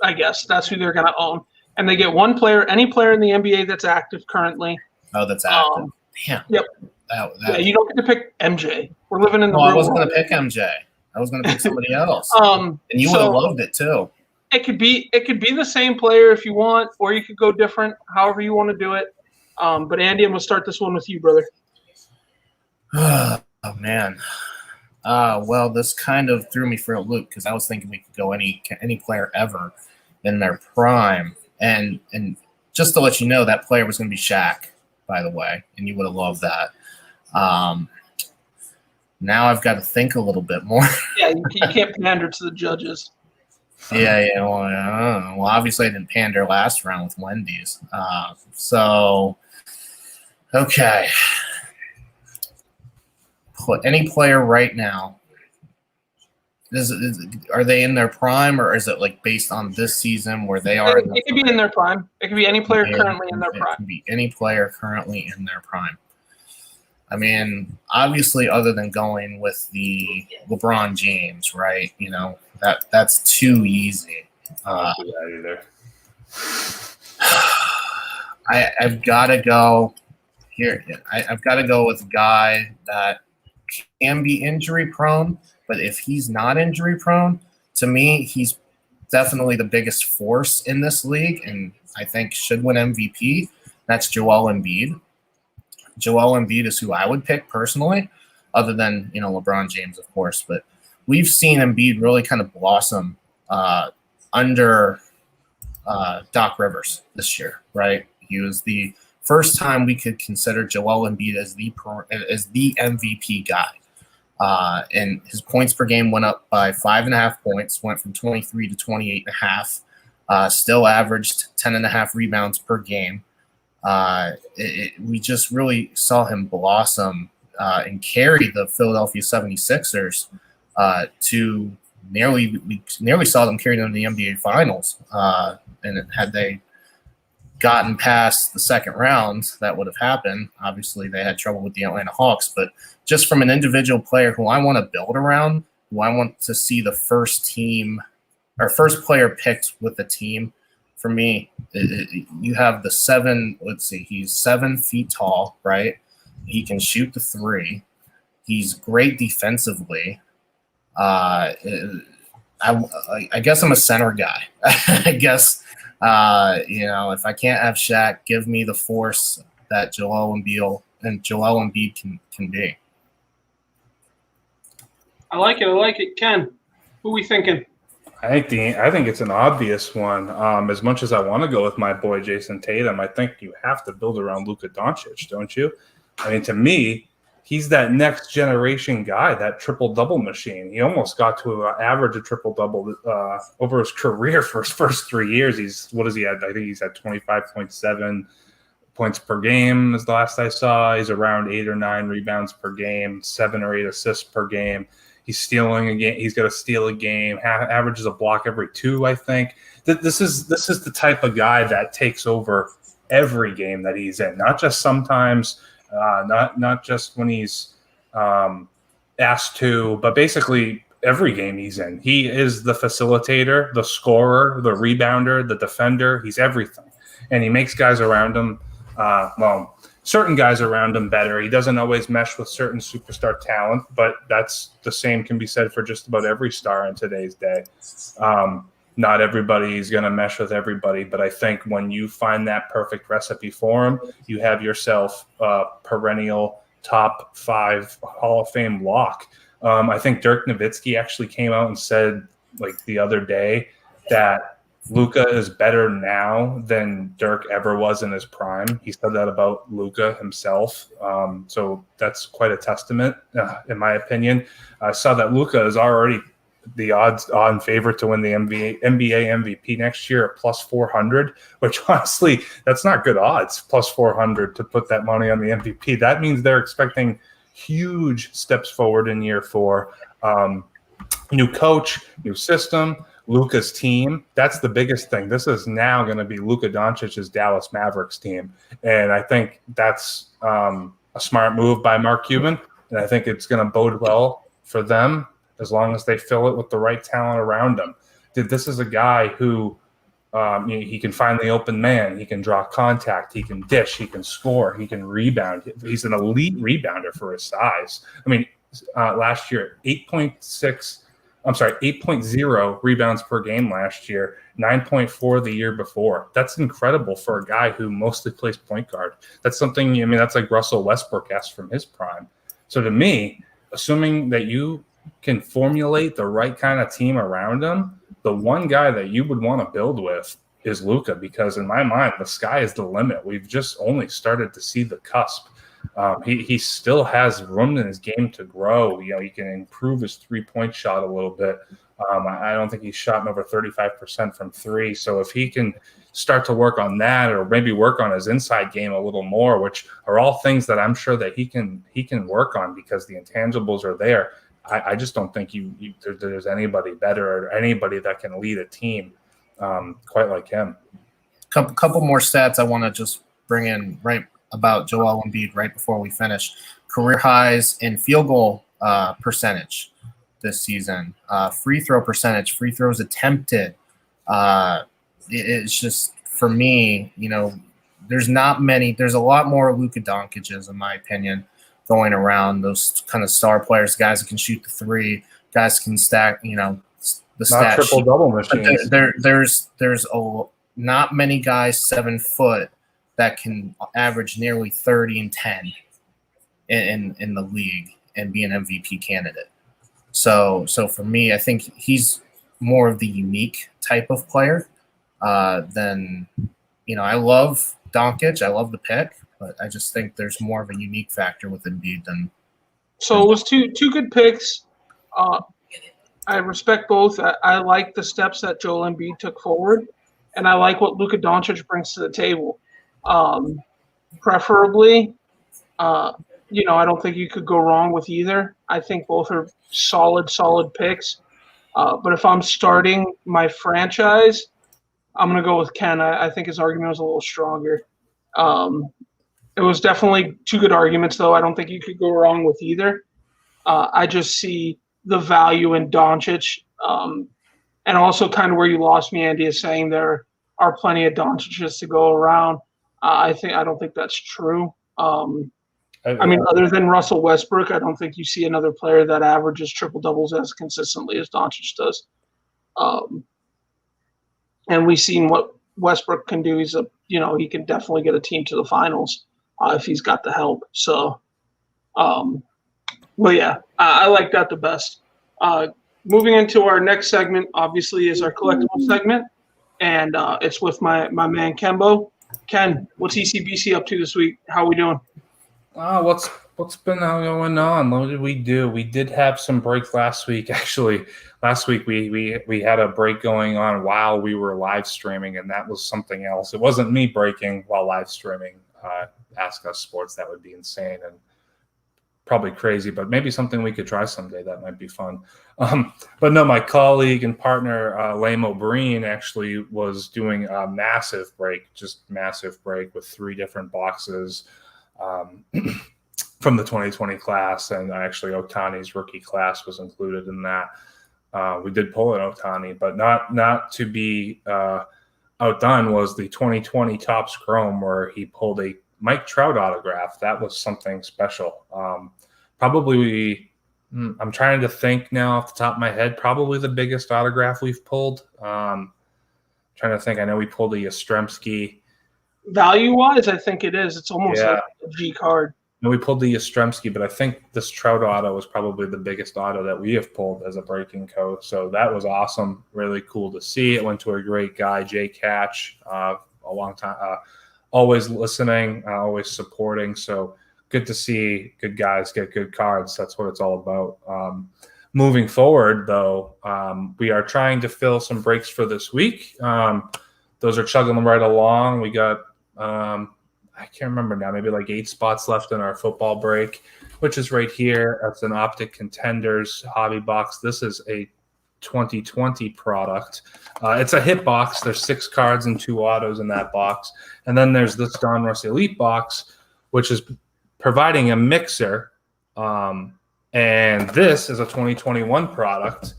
I guess. That's who they're going to own. And they get one player, any player in the NBA that's active currently. Oh, that's active. Damn. Yep. Yeah, you don't get to pick MJ. We're living in the real I wasn't world. going to pick MJ. I was going to pick somebody else. And you would have loved it too. It could be the same player if you want, or you could go different, however you want to do it. But Andy, I'm going to start this one with you, brother. Oh man. Well, this kind of threw me for a loop because I was thinking we could go any player ever in their prime, and just to let you know, that player was going to be Shaq, by the way, and you would have loved that. Now I've got to think a little bit more. Yeah, you can't pander to the judges. Yeah. Well, obviously I didn't pander last round with Wendy's. So, okay. Any player right now, are they in their prime, or is it like based on this season where they are? It could be in their prime. It could be any player currently in their prime. It could be any player currently in their prime. I mean, obviously, other than going with the LeBron James, right? You know, that's too easy. I've got to go here. I've got to go with a guy that can be injury prone, but if he's not injury prone, to me, he's definitely the biggest force in this league, and I think should win MVP. That's Joel Embiid. Joel Embiid is who I would pick personally, other than, LeBron James, of course. But we've seen Embiid really kind of blossom under Doc Rivers this year, right? He was the first time we could consider Joel Embiid as the MVP guy. And his points per game went up by 5.5 points, went from 23 to 28.5, still averaged 10.5 rebounds per game. We just really saw him blossom and carry the Philadelphia 76ers to we nearly saw them carry them to the NBA Finals. And had they gotten past the second round, that would have happened. Obviously, they had trouble with the Atlanta Hawks. But just from an individual player who I want to build around, who I want to see the first player picked with the team, for me, you have the 7. Let's see, he's 7 feet tall, right? He can shoot the 3. He's great defensively. I guess I'm a center guy. I guess, if I can't have Shaq, give me the force that Joel Embiid can be. I like it. Ken, who are we thinking? I think it's an obvious one. As much as I want to go with my boy Jason Tatum, I think you have to build around Luka Doncic, don't you? I mean, to me, he's that next generation guy, that triple-double machine. He almost got to average a triple-double over his career for his first 3 years. What does he have? I think he's at 25.7 points per game is the last I saw. He's around 8 or 9 rebounds per game, 7 or 8 assists per game. He's stealing a game. He's got to steal a game. Averages a block every 2, I think. This is the type of guy that takes over every game that he's in, not just sometimes, not just when he's asked to, but basically every game he's in. He is the facilitator, the scorer, the rebounder, the defender. He's everything, and he makes guys around him. Certain guys around him better. He doesn't always mesh with certain superstar talent, but that's the same can be said for just about every star in today's day. not everybody's going to mesh with everybody, but I think when you find that perfect recipe for him, you have yourself a perennial top 5 Hall of Fame lock. I think Dirk Nowitzki actually came out and said like the other day that Luka is better now than Dirk ever was in his prime. He said that about Luka himself. So that's quite a testament, in my opinion. I saw that Luka is already the odds-on favorite to win the NBA MVP next year at plus 400, which honestly, that's not good odds, plus 400 to put that money on the MVP. That means they're expecting huge steps forward in year 4. New coach, new system, Luka's team. That's the biggest thing. This is now going to be Luka Doncic's Dallas Mavericks team. And I think that's a smart move by Mark Cuban. And I think it's going to bode well for them as long as they fill it with the right talent around them. This is a guy who he can find the open man. He can draw contact. He can dish. He can score. He can rebound. He's an elite rebounder for his size. I mean, last year, 8.0 rebounds per game last year, 9.4 the year before. That's incredible for a guy who mostly plays point guard. That's something, I mean, that's like Russell Westbrook-esque from his prime. So to me, assuming that you can formulate the right kind of team around him, the one guy that you would want to build with is Luka, because in my mind, the sky is the limit. We've just only started to see the cusp. He still has room in his game to grow. You know, he can improve his 3-point shot a little bit. I don't think he's shot over 35% from 3. So if he can start to work on that, or maybe work on his inside game a little more, which are all things that I'm sure that he can work on because the intangibles are there. I just don't think there's anybody better or anybody that can lead a team quite like him. Couple more stats I want to just bring in right about Joel Embiid right before we finish. Career highs in field goal percentage this season, free throw percentage, free throws attempted. It's just, for me, you know, there's not many. There's a lot more Luka Doncic's, in my opinion, going around. Those kind of star players, guys that can shoot the 3, guys can stack, you know, the stat triple double machines. There's not many guys 7 foot that can average nearly 30 and 10 in the league and be an MVP candidate. So for me, I think he's more of the unique type of player than, you know, I love Doncic. I love the pick, but I just think there's more of a unique factor with Embiid than. So it was two good picks. I respect both. I like the steps that Joel Embiid took forward, and I like what Luka Doncic brings to the table. Preferably, you know, I don't think you could go wrong with either. I think both are solid picks. But if I'm starting my franchise, I'm going to go with Ken. I think his argument was a little stronger. It was definitely 2 good arguments, though. I don't think you could go wrong with either. I just see the value in Doncic. And also kind of where you lost me, Andy, is saying there are plenty of Doncic's to go around. I don't think that's true. I mean, other than Russell Westbrook, I don't think you see another player that averages triple doubles as consistently as Doncic does. And we've seen what Westbrook can do. He can definitely get a team to the finals if he's got the help. So, well, yeah, I like that the best. Moving into our next segment, obviously, is our collectible segment, and it's with my man Kembo. Ken, what's ECBC up to this week? How are we doing? What's been going on? What did we do? We did have some break last week. Actually, last week we had a break going on while we were live streaming, and that was something else. It wasn't me breaking while live streaming. Ask Us Sports. That would be insane and probably crazy, but maybe something we could try someday. That might be fun. But no, my colleague and partner, Lame O'Brien, actually was doing a massive break with 3 different boxes from the 2020 class. And actually Otani's rookie class was included in that. We did pull an Otani, but not to be outdone was the 2020 Topps Chrome, where he pulled a Mike Trout autograph. That was something special. Probably I'm trying to think now off the top of my head. Probably the biggest autograph we've pulled. Trying to think. I know we pulled a Yastrzemski. Value-wise, I think it is. It's almost Yeah. like a G card. No, we pulled the Yastrzemski, but I think this Trout auto was probably the biggest auto that we have pulled as a breaking code. So that was awesome. Really cool to see. It went to a great guy, Jay Catch, a long time, always listening, always supporting. So good to see good guys get good cards. That's what it's all about. Moving forward, though, we are trying to fill some breaks for this week. Those are chugging right along. We got I can't remember now, maybe like 8 spots left in our football break, which is right here. That's an Optic Contenders hobby box. This is a 2020 product. It's a hit box. There's 6 cards and 2 autos in that box. And then there's this Donruss Elite box, which is providing a mixer. And this is a 2021 product.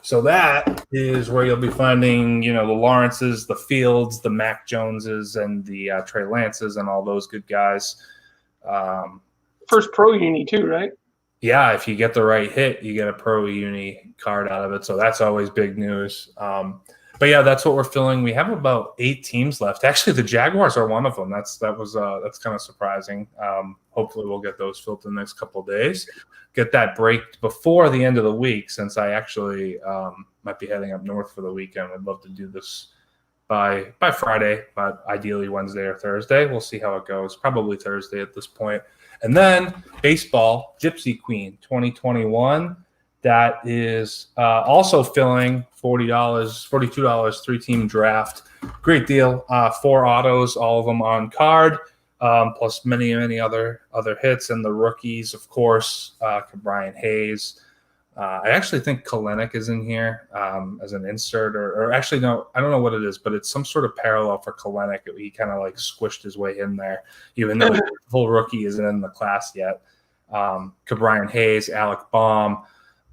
So that is where you'll be finding, the Lawrences, the Fields, the Mac Joneses, and the Trey Lances, and all those good guys. First pro uni too, right? Yeah, if you get the right hit, you get a pro uni card out of it. So that's always big news. But yeah, that's what we're filling. We have about 8 teams left. Actually, the Jaguars are one of them. That's kind of surprising. Hopefully, we'll get those filled in the next couple of days. Get that break before the end of the week, since I actually might be heading up north for the weekend. I'd love to do this by Friday, but ideally Wednesday or Thursday. We'll see how it goes. Probably Thursday at this point. And then baseball, Gypsy Queen 2021. That is also filling $40, $42, 3-team draft. Great deal. 4 autos, all of them on card, plus many other hits. And the rookies, of course, Brian Hayes. I actually think Kalenic is in here as an insert, or actually, no, I don't know what it is, but it's some sort of parallel for Kalenic. He kind of like squished his way in there, even though the full rookie isn't in the class yet. Brian Hayes, Alec Baum.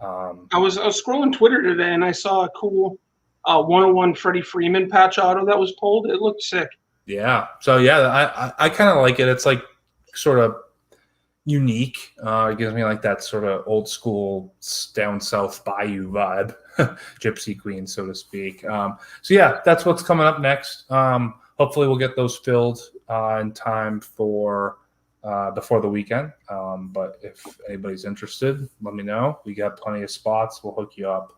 I was scrolling Twitter today and I saw a cool 101 Freddie Freeman patch auto that was pulled. It looked sick. Yeah. So yeah, I kind of like it. It's like sort of unique. It gives me like that sort of old school down south bayou vibe, Gypsy Queen, so to speak. So yeah, that's what's coming up next. Hopefully we'll get those filled in time for before the weekend. But if anybody's interested, let me know. We got plenty of spots. We'll hook you up.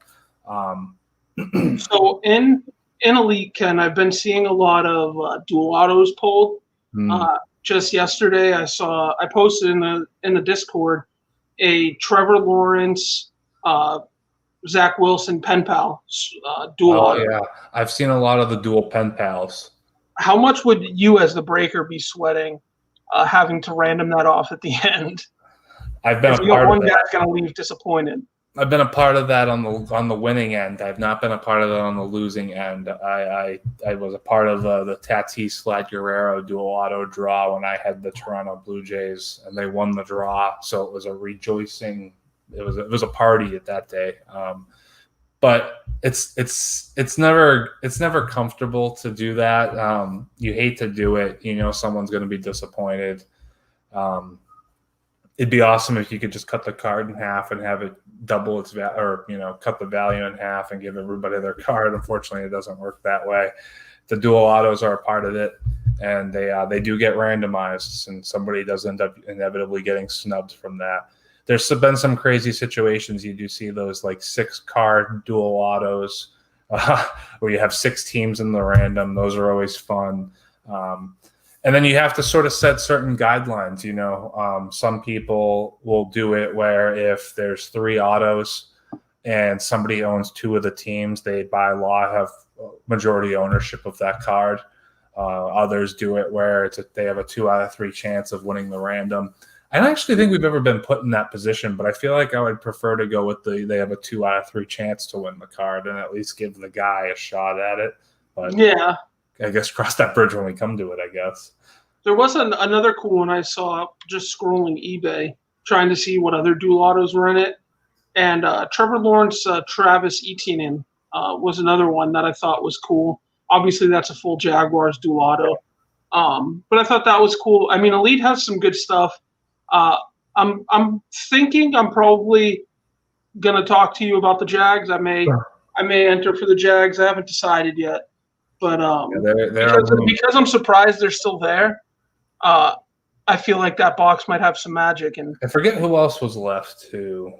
So in Elite, Ken, I've been seeing a lot of dual autos pulled. Just yesterday, I posted in the Discord a Trevor Lawrence, Zach Wilson pen pal dual auto. Yeah, I've seen a lot of the dual pen pals. How much would you, as the breaker, be sweating having to random that off at the end? I've been a part of that. One guy's going to leave disappointed. I've been a part of that on the winning end. I've not been a part of that on the losing end. I was a part of the Tatis Vlad Guerrero dual auto draw when I had the Toronto Blue Jays, and they won the draw. So it was a rejoicing. It was a party at that day. But it's never comfortable to do that. You hate to do it. Someone's going to be disappointed. It'd be awesome if you could just cut the card in half and have it double its value, or cut the value in half and give everybody their card. Unfortunately, it doesn't work that way. The dual autos are a part of it, and they do get randomized, and somebody does end up inevitably getting snubbed from that. There's been some crazy situations. You do see those like 6-card dual autos where you have 6 teams in the random. Those are always fun. And then you have to sort of set certain guidelines. Some people will do it where if there's 3 autos and somebody owns 2 of the teams, they by law have majority ownership of that card. Others do it where they have a 2 out of 3 chance of winning the random. I don't actually think we've ever been put in that position, but I feel like I would prefer to go with they have a 2 out of 3 chance to win the card and at least give the guy a shot at it. But yeah, I guess cross that bridge when we come to it, I guess. There was another cool one I saw just scrolling eBay, trying to see what other dual autos were in it. And Trevor Lawrence, Travis Etienne was another one that I thought was cool. Obviously, that's a full Jaguars dual auto. But I thought that was cool. I mean, Elite has some good stuff. I'm thinking I'm probably gonna talk to you about the Jags. I may enter for the Jags. I haven't decided yet, but because I'm surprised they're still there. I feel like that box might have some magic. And I forget who else was left too.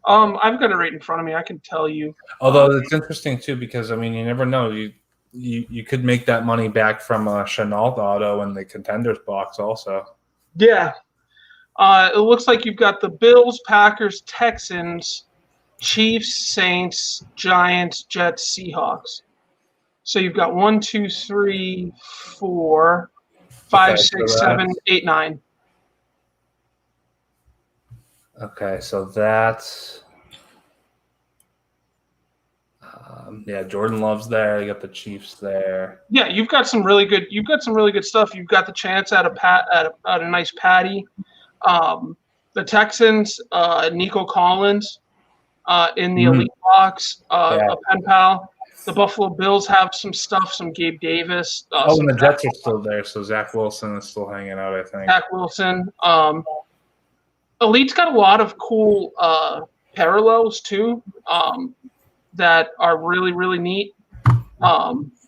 I've got it right in front of me. I can tell you. Although it's interesting too, because I mean, you never know. You could make that money back from a Chenault auto in the contenders box also. Yeah. It looks like you've got the Bills, Packers, Texans, Chiefs, Saints, Giants, Jets, Seahawks. So you've got 1, 2, 3, 4, 5, 6, 7, 8, 9. Okay, so that's Jordan Love's there. You got the Chiefs there. Yeah, you've got some really good. You've got some really good stuff. You've got the chance at a nice patty. The Texans, Nico Collins, in the elite box, a pen pal. The Buffalo Bills have some stuff, some Gabe Davis. And the Jets are still there, so Zach Wilson is still hanging out, I think. Zach Wilson. Elite's got a lot of cool parallels too, that are really, really neat.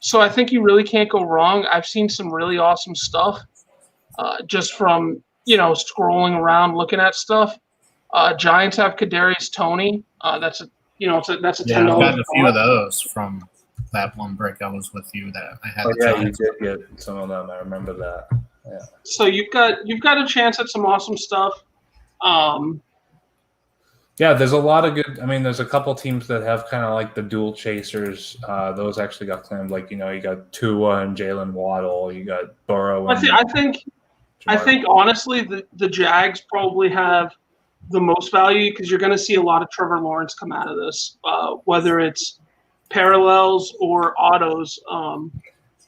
So I think you really can't go wrong. I've seen some really awesome stuff just from scrolling around looking at stuff. Giants have Kadarius Toney. That's a $10. I've gotten a few of those from that one break I was with you that I had. You did get some of them. I remember that. Yeah. So you've got a chance at some awesome stuff. There's a lot of good. I mean, there's a couple teams that have kind of like the dual chasers. Those actually got claimed. Like you got Tua and Jalen Waddle. You got Burrow. I think honestly the Jags probably have the most value because you're going to see a lot of Trevor Lawrence come out of this, whether it's parallels or autos.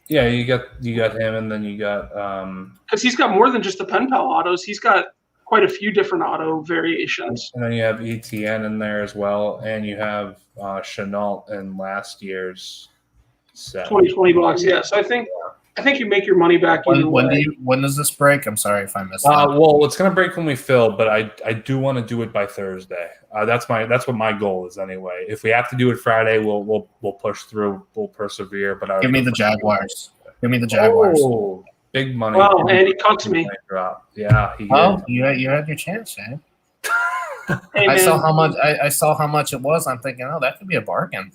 You got him, and then you got because he's got more than just the pen pal autos. He's got quite a few different auto variations. And then you have ETN in there as well, and you have Chenault in last year's set. 2020 box, yeah. So I think you make your money back. When does this break? I'm sorry if I missed that. Well, it's going to break when we fill, but I do want to do it by Thursday. That's what my goal is anyway. If we have to do it Friday, we'll push through. We'll persevere. But give me the Jaguars. Give me the Jaguars. Oh, big money. Wow, and he cuts me. Yeah, you had your chance, man. Hey, I saw how much it was. I'm thinking, that could be a bargain.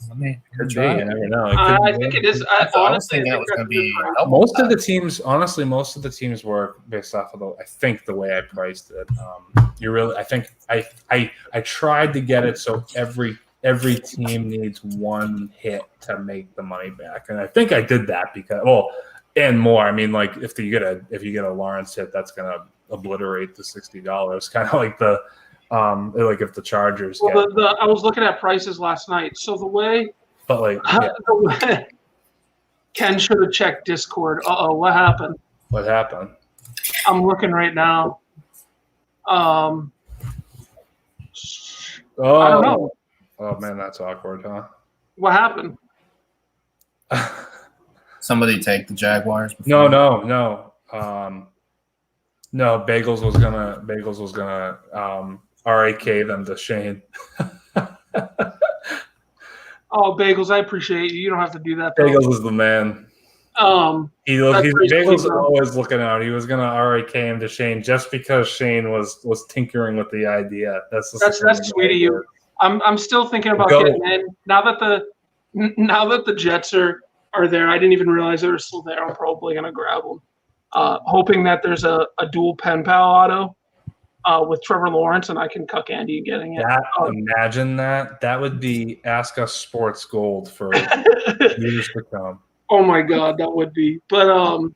Could be. You never know. I think it is. I was thinking it was going to be. Most of the teams work based off of the way I priced it. I tried to get it so every team needs one hit to make the money back, and I think I did that and more. I mean, like if you get a Lawrence hit, that's going to obliterate the $60. Kind of like the. Like if the Chargers. Well, I was looking at prices last night. So the way Ken should have checked Discord. What happened? What happened? I'm looking right now. I don't know. Oh man, that's awkward, huh? What happened? Somebody take the Jaguars. No. No, Bagels was gonna RAK them to Shane. Oh, Bagels, I appreciate you. You don't have to do that. Bagels is the man. Bagels is always looking out. He was gonna RAK him to Shane just because Shane was tinkering with the idea. That's sweet of you. I'm still thinking about getting in now that the Jets are there. I didn't even realize they were still there. I'm probably gonna grab them. Hoping that there's a dual pen pal auto with Trevor Lawrence, and I can cuck Andy getting it. Imagine that. That would be Ask Us Sports Gold for years to come. Oh my God, that would be. But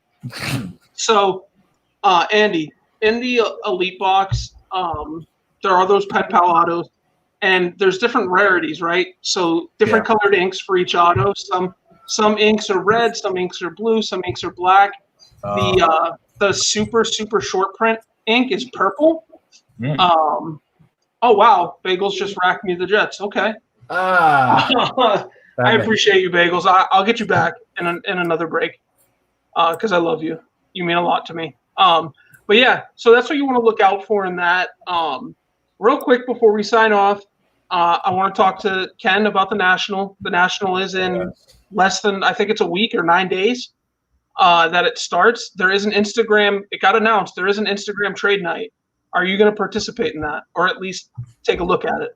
so Andy, in the elite box, there are those pen pal autos, and there's different rarities, right? So different colored inks for each auto. Some inks are red, some inks are blue, some inks are black. The super short print ink is purple. Oh wow, Bagels just racked me the Jets. Okay. I appreciate you, Bagels. I'll get you back in another break because I love you. You mean a lot to me. But yeah, so that's what you want to look out for in that. Real quick before we sign off, I want to talk to Ken about the National. The National is in less than, I think it's a week or 9 days that it starts. There is an Instagram. It got announced. There is an Instagram trade night. Are you going to participate in that, or at least take a look at it?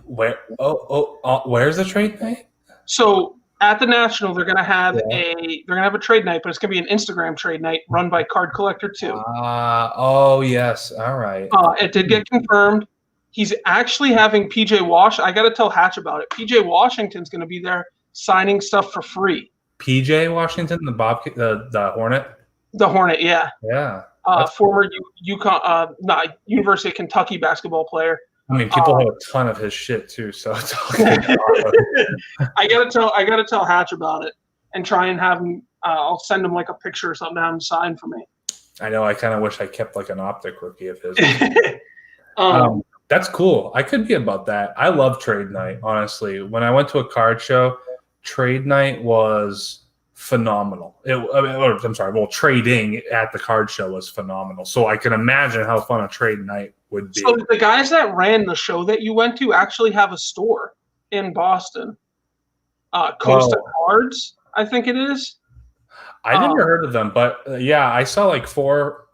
Where's the trade night? So at the National, they're going to have a trade night, but it's going to be an Instagram trade night run by Card Collector 2. Yes, all right. It did get confirmed. He's actually having PJ Wash. I got to tell Hatch about it. PJ Washington's going to be there signing stuff for free. PJ Washington, the Hornet. The Hornet, yeah. Yeah. Former University of Kentucky basketball player. I mean, people have a ton of his shit too, so it's all I gotta tell Hatch about it and try and have him. I'll send him like a picture or something to have him sign for me. I know. I kind of wish I kept like an optic rookie of his. That's cool. I could be about that. I love trade night. Honestly, when I went to a card show, trade night was phenomenal. Trading at the card show was phenomenal. So I can imagine how fun a trade night would be. So the guys that ran the show that you went to actually have a store in Boston. Costa Cards, I think it is. I never heard of them, but I saw like four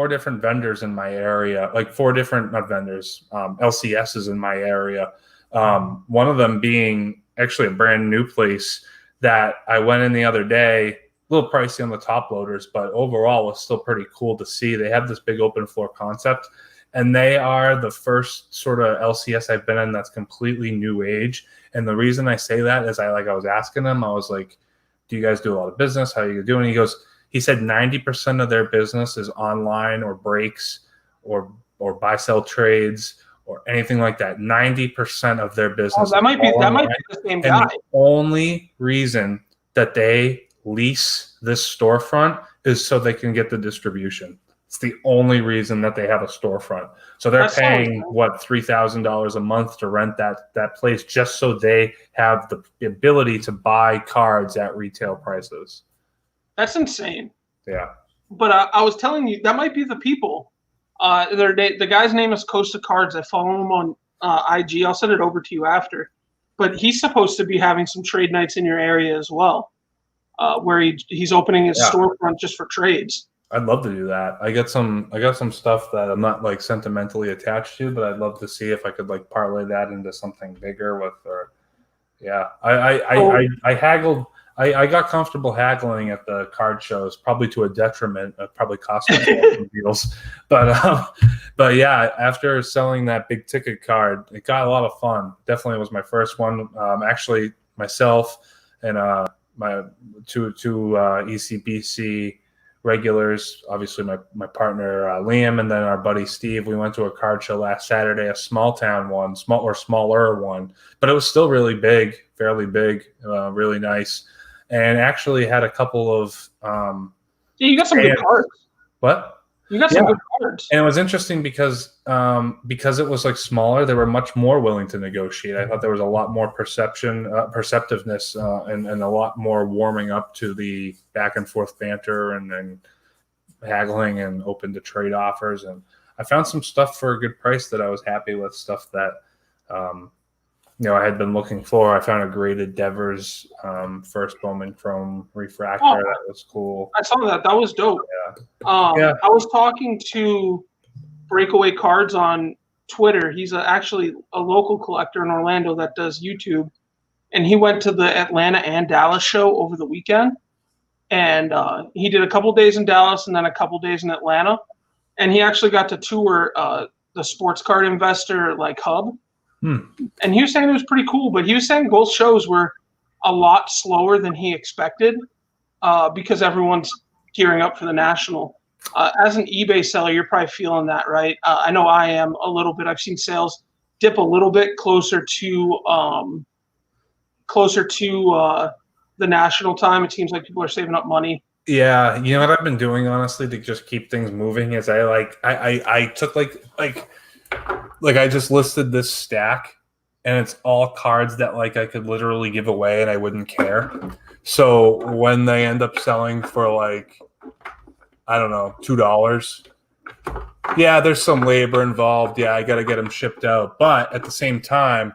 different vendors in my area, like four different LCSs in my area. One of them being actually a brand new place that I went in the other day. A little pricey on the top loaders, but overall was still pretty cool to see. They have this big open floor concept, and they are the first sort of LCS I've been in that's completely new age. And the reason I say that is I was asking them, I was like, do you guys do a lot of business? How are you doing? He said 90% of their business is online or breaks or buy sell trades or anything like that. 90% of their business. That might be the same guy. And the only reason that they lease this storefront is so they can get the distribution. It's the only reason that they have a storefront. So they're paying $3,000 a month to rent that place just so they have the ability to buy cards at retail prices. That's insane. Yeah. But I was telling you, that might be the people. The guy's name is Costa Cards. I follow him on IG. I'll send it over to you after. But he's supposed to be having some trade nights in your area as well, where he's opening his storefront just for trades. I'd love to do that. I got some stuff that I'm not like sentimentally attached to, but I'd love to see if I could like parlay that into something bigger I haggled. I got comfortable haggling at the card shows, probably to a detriment of probably costing some deals. But yeah, after selling that big ticket card, it got a lot of fun. Definitely was my first one. Actually, myself and my two ECBC regulars, obviously my partner Liam, and then our buddy Steve. We went to a card show last Saturday, a small town one, smaller one, but it was still really big, fairly big, really nice. And actually had a couple of you got some good cards. What? You got some good cards. And it was interesting because it was like smaller, they were much more willing to negotiate. I thought there was a lot more perceptiveness and a lot more warming up to the back and forth banter and haggling and open to trade offers. And I found some stuff for a good price that I was happy with, stuff that I had been looking for. I found a graded Devers first Bowman Chrome refractor. That was cool. I saw that. That was dope. Yeah. I was talking to Breakaway Cards on Twitter. He's actually a local collector in Orlando that does YouTube. And he went to the Atlanta and Dallas show over the weekend. And he did a couple days in Dallas and then a couple days in Atlanta. And he actually got to tour the Sports Card Investor hub. And he was saying it was pretty cool, but he was saying both shows were a lot slower than he expected because everyone's gearing up for the National. As an eBay seller, you're probably feeling that, right? I know I am a little bit. I've seen sales dip a little bit closer to the National time. It seems like people are saving up money. Yeah, you know what I've been doing honestly to just keep things moving is I took I just listed this stack, and it's all cards that I could literally give away and I wouldn't care. So when they end up selling for I don't know, $2, Yeah, there's some labor involved. Yeah, I got to get them shipped out. But at the same time,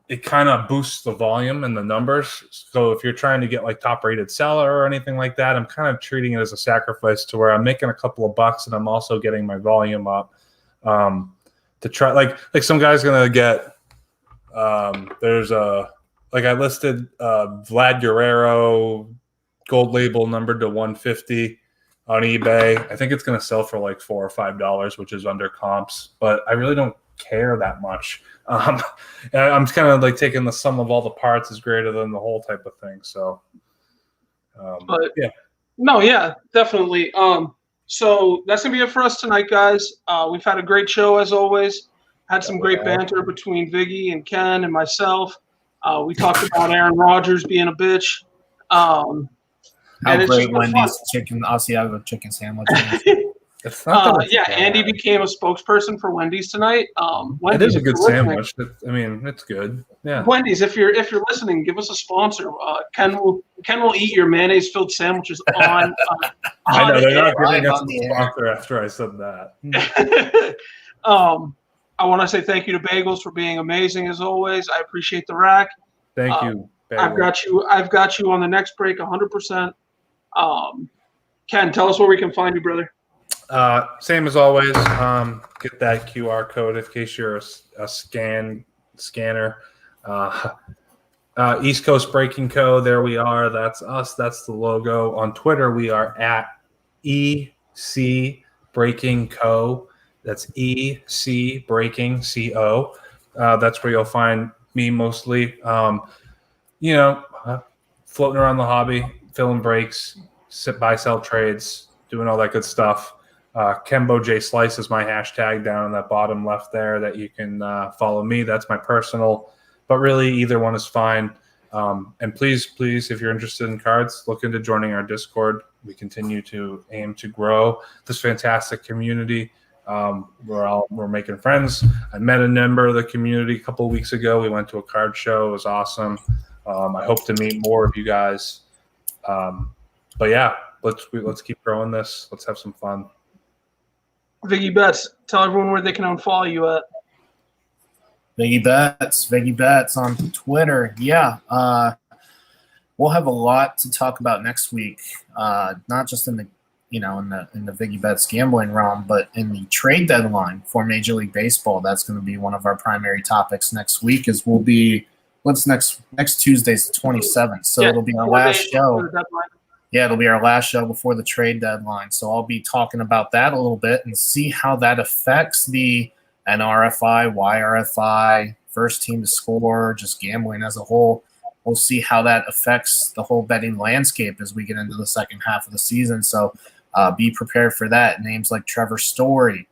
it kind of boosts the volume and the numbers. So if you're trying to get like top rated seller or anything like that, I'm kind of treating it as a sacrifice to where I'm making a couple of bucks and I'm also getting my volume up to try. Like some guy's going to get there's I listed Vlad Guerrero gold label numbered to 150 on eBay. I think it's going to sell for like $4 or $5, which is under comps, but I really don't care that much. I'm kind of like taking the sum of all the parts is greater than the whole type of thing. So, yeah, definitely. So that's gonna be it for us tonight, guys. We've had a great show as always. Had some great banter between Viggy and Ken and myself. We talked about Aaron Rodgers being a bitch. How great Wendy's chicken Asiago chicken sandwich is. Andy became a spokesperson for Wendy's tonight. It is a good sandwich. It's good. Yeah. Wendy's, if you're listening, give us a sponsor. Ken will eat your mayonnaise filled sandwiches on. I know they're not giving us a sponsor after I said that. I want to say thank you to Bagels for being amazing as always. I appreciate the rack. Thank you. Bagels. I've got you on the next break 100%. Ken, tell us where we can find you, brother. Same as always. Get that QR code in case you're a scanner. East Coast Breaking Co. There we are. That's us. That's the logo. On Twitter, we are at EC Breaking Co. That's EC Breaking CO. That's where you'll find me mostly. Floating around the hobby, filling breaks, buy, sell trades, doing all that good stuff. Kembo J Slice is my hashtag down in that bottom left there that you can follow me. That's my personal, but really either one is fine. And please, if you're interested in cards, look into joining our Discord. We continue to aim to grow this fantastic community. We're making friends. I met a member of the community a couple of weeks ago. We went to a card show. It was awesome. I hope to meet more of you guys. But yeah, let's keep growing this. Let's have some fun. Viggy Betts, tell everyone where they can unfollow you at. Viggy Betts on Twitter. Yeah, we'll have a lot to talk about next week. Not just in the Viggy Betts gambling realm, but in the trade deadline for Major League Baseball. That's going to be one of our primary topics next week. Next Tuesday's the 27th, so it'll be our last show. Yeah, it'll be our last show before the trade deadline. So I'll be talking about that a little bit and see how that affects the NRFI, YRFI, first team to score, just gambling as a whole. We'll see how that affects the whole betting landscape as we get into the second half of the season. So be prepared for that. Names like Trevor Story,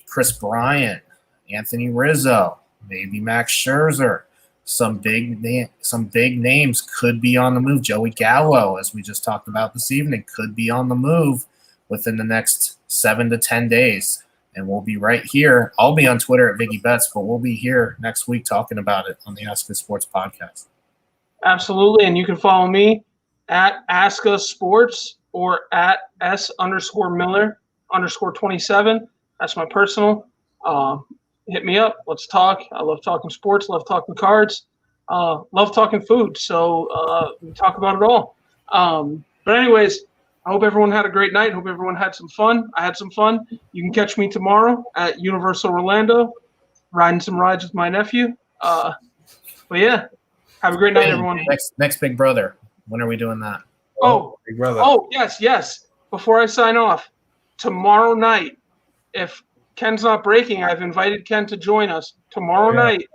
Chris Bryant, Anthony Rizzo, maybe Max Scherzer. Some big names could be on the move. Joey Gallo, as we just talked about this evening, could be on the move within the next 7 to 10 days. And we'll be right here. I'll be on Twitter at Viggy Betts, but we'll be here next week talking about it on the Ask Us Sports podcast. Absolutely. And you can follow me at Ask Us Sports or at S_Miller_27. That's my personal. Hit me up. Let's talk. I love talking sports, love talking cards, love talking food. So we talk about it all. But anyways, I hope everyone had a great night. Hope everyone had some fun. I had some fun. You can catch me tomorrow at Universal Orlando, riding some rides with my nephew. But yeah, have a great night, everyone. Next Big Brother. When are we doing that? Big Brother. Oh, yes. Before I sign off, tomorrow night, if Ken's not breaking, I've invited Ken to join us. Tomorrow night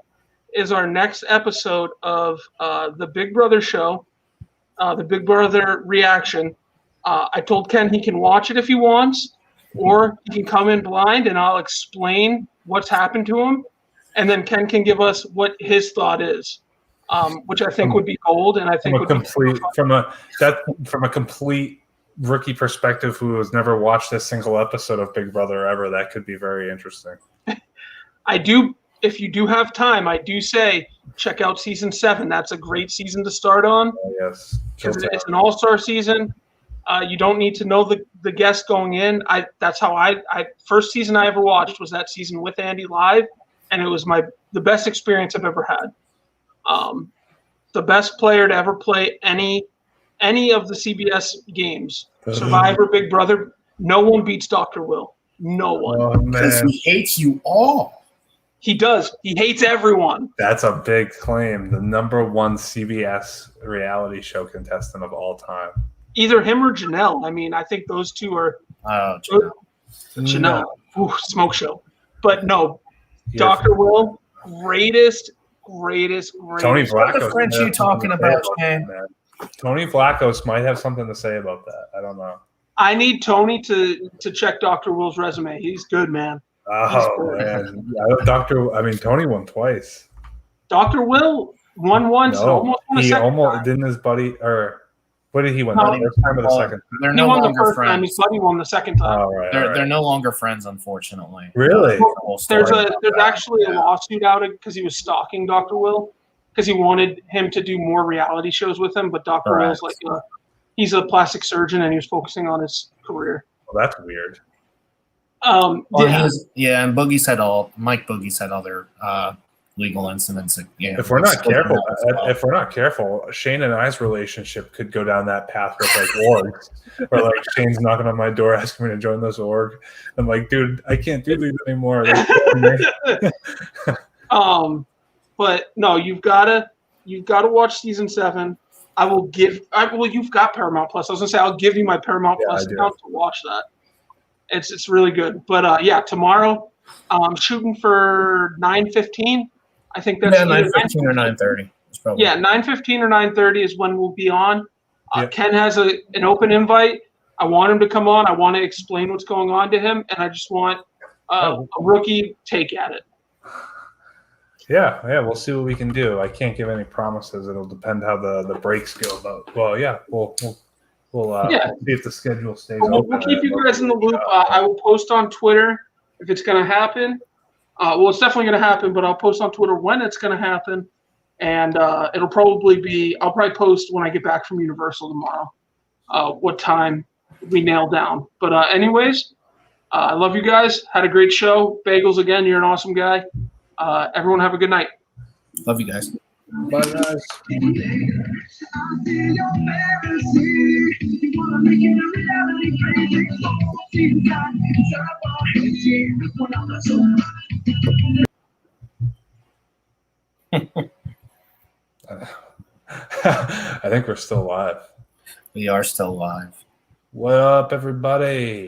is our next episode of the Big Brother show, the Big Brother reaction. I told Ken he can watch it if he wants, or he can come in blind and I'll explain what's happened to him. And then Ken can give us what his thought is, which I think would be gold. And I think from a complete rookie perspective who has never watched a single episode of Big Brother ever, that could be very interesting. If you do have time, I do say check out season 7. That's a great season to start on. Yes. Because it's an all-star season. You don't need to know the guest going in. That's how I first season I ever watched was that season with Andy live, and it was the best experience I've ever had. The best player to ever play any of the CBS games, Survivor, Big Brother. No one beats Dr. Will. No one. Oh, Because man. he hates you all. He does. He hates everyone. That's a big claim. The #1 CBS reality show contestant of all time. Either him or Janelle. I mean, I think those two are Janelle. Ooh, smoke show. But no, Yeah. Dr. Will, greatest. Tony What Vlachos. the French you talking about, Shane? Tony Vlachos might have something to say about that. I don't know. I need Tony to check Dr. Will's resume. He's good, man. Oh man, Tony won twice. Dr. Will won once, and almost won a he second almost time. didn't his buddy or what did he win? No, The first time or the second? They're He no won the longer first time. His friends. buddy won the second time. Oh, right, They're no longer friends, unfortunately. Really? There's actually a lawsuit out because he was stalking Dr. Will because he wanted him to do more reality shows with him, but Dr. Correct. Will's he's a plastic surgeon and he was focusing on his career. Well, that's weird. And Mike Boogie's had other legal incidents. If we're not careful, Shane and I's relationship could go down that path with like orgs, or like Shane's knocking on my door asking me to join this org. I'm like, dude, I can't do these anymore. But no, you've gotta watch season 7. You've got Paramount Plus. I was gonna say I'll give you my Paramount Plus account to watch that. It's really good. But tomorrow I'm shooting for 9:15. I think that's 9:15 or 9:30. 9:15 or 9:30 is when we'll be on. Yeah. Ken has an open invite. I want him to come on. I want to explain what's going on to him, and I just want a rookie take at it. Yeah, we'll see what we can do. I can't give any promises. It'll depend how the breaks go. But we'll see if the schedule stays open. We'll keep you guys in the loop. I will post on Twitter if it's going to happen. It's definitely going to happen, but I'll post on Twitter when it's going to happen. And I'll probably post when I get back from Universal tomorrow, what time we nail down. But anyways, I love you guys. Had a great show. Bagels, again, you're an awesome guy. Everyone have a good night. Love you guys. Bye, guys. I think we're still live. We are still live. What up, everybody?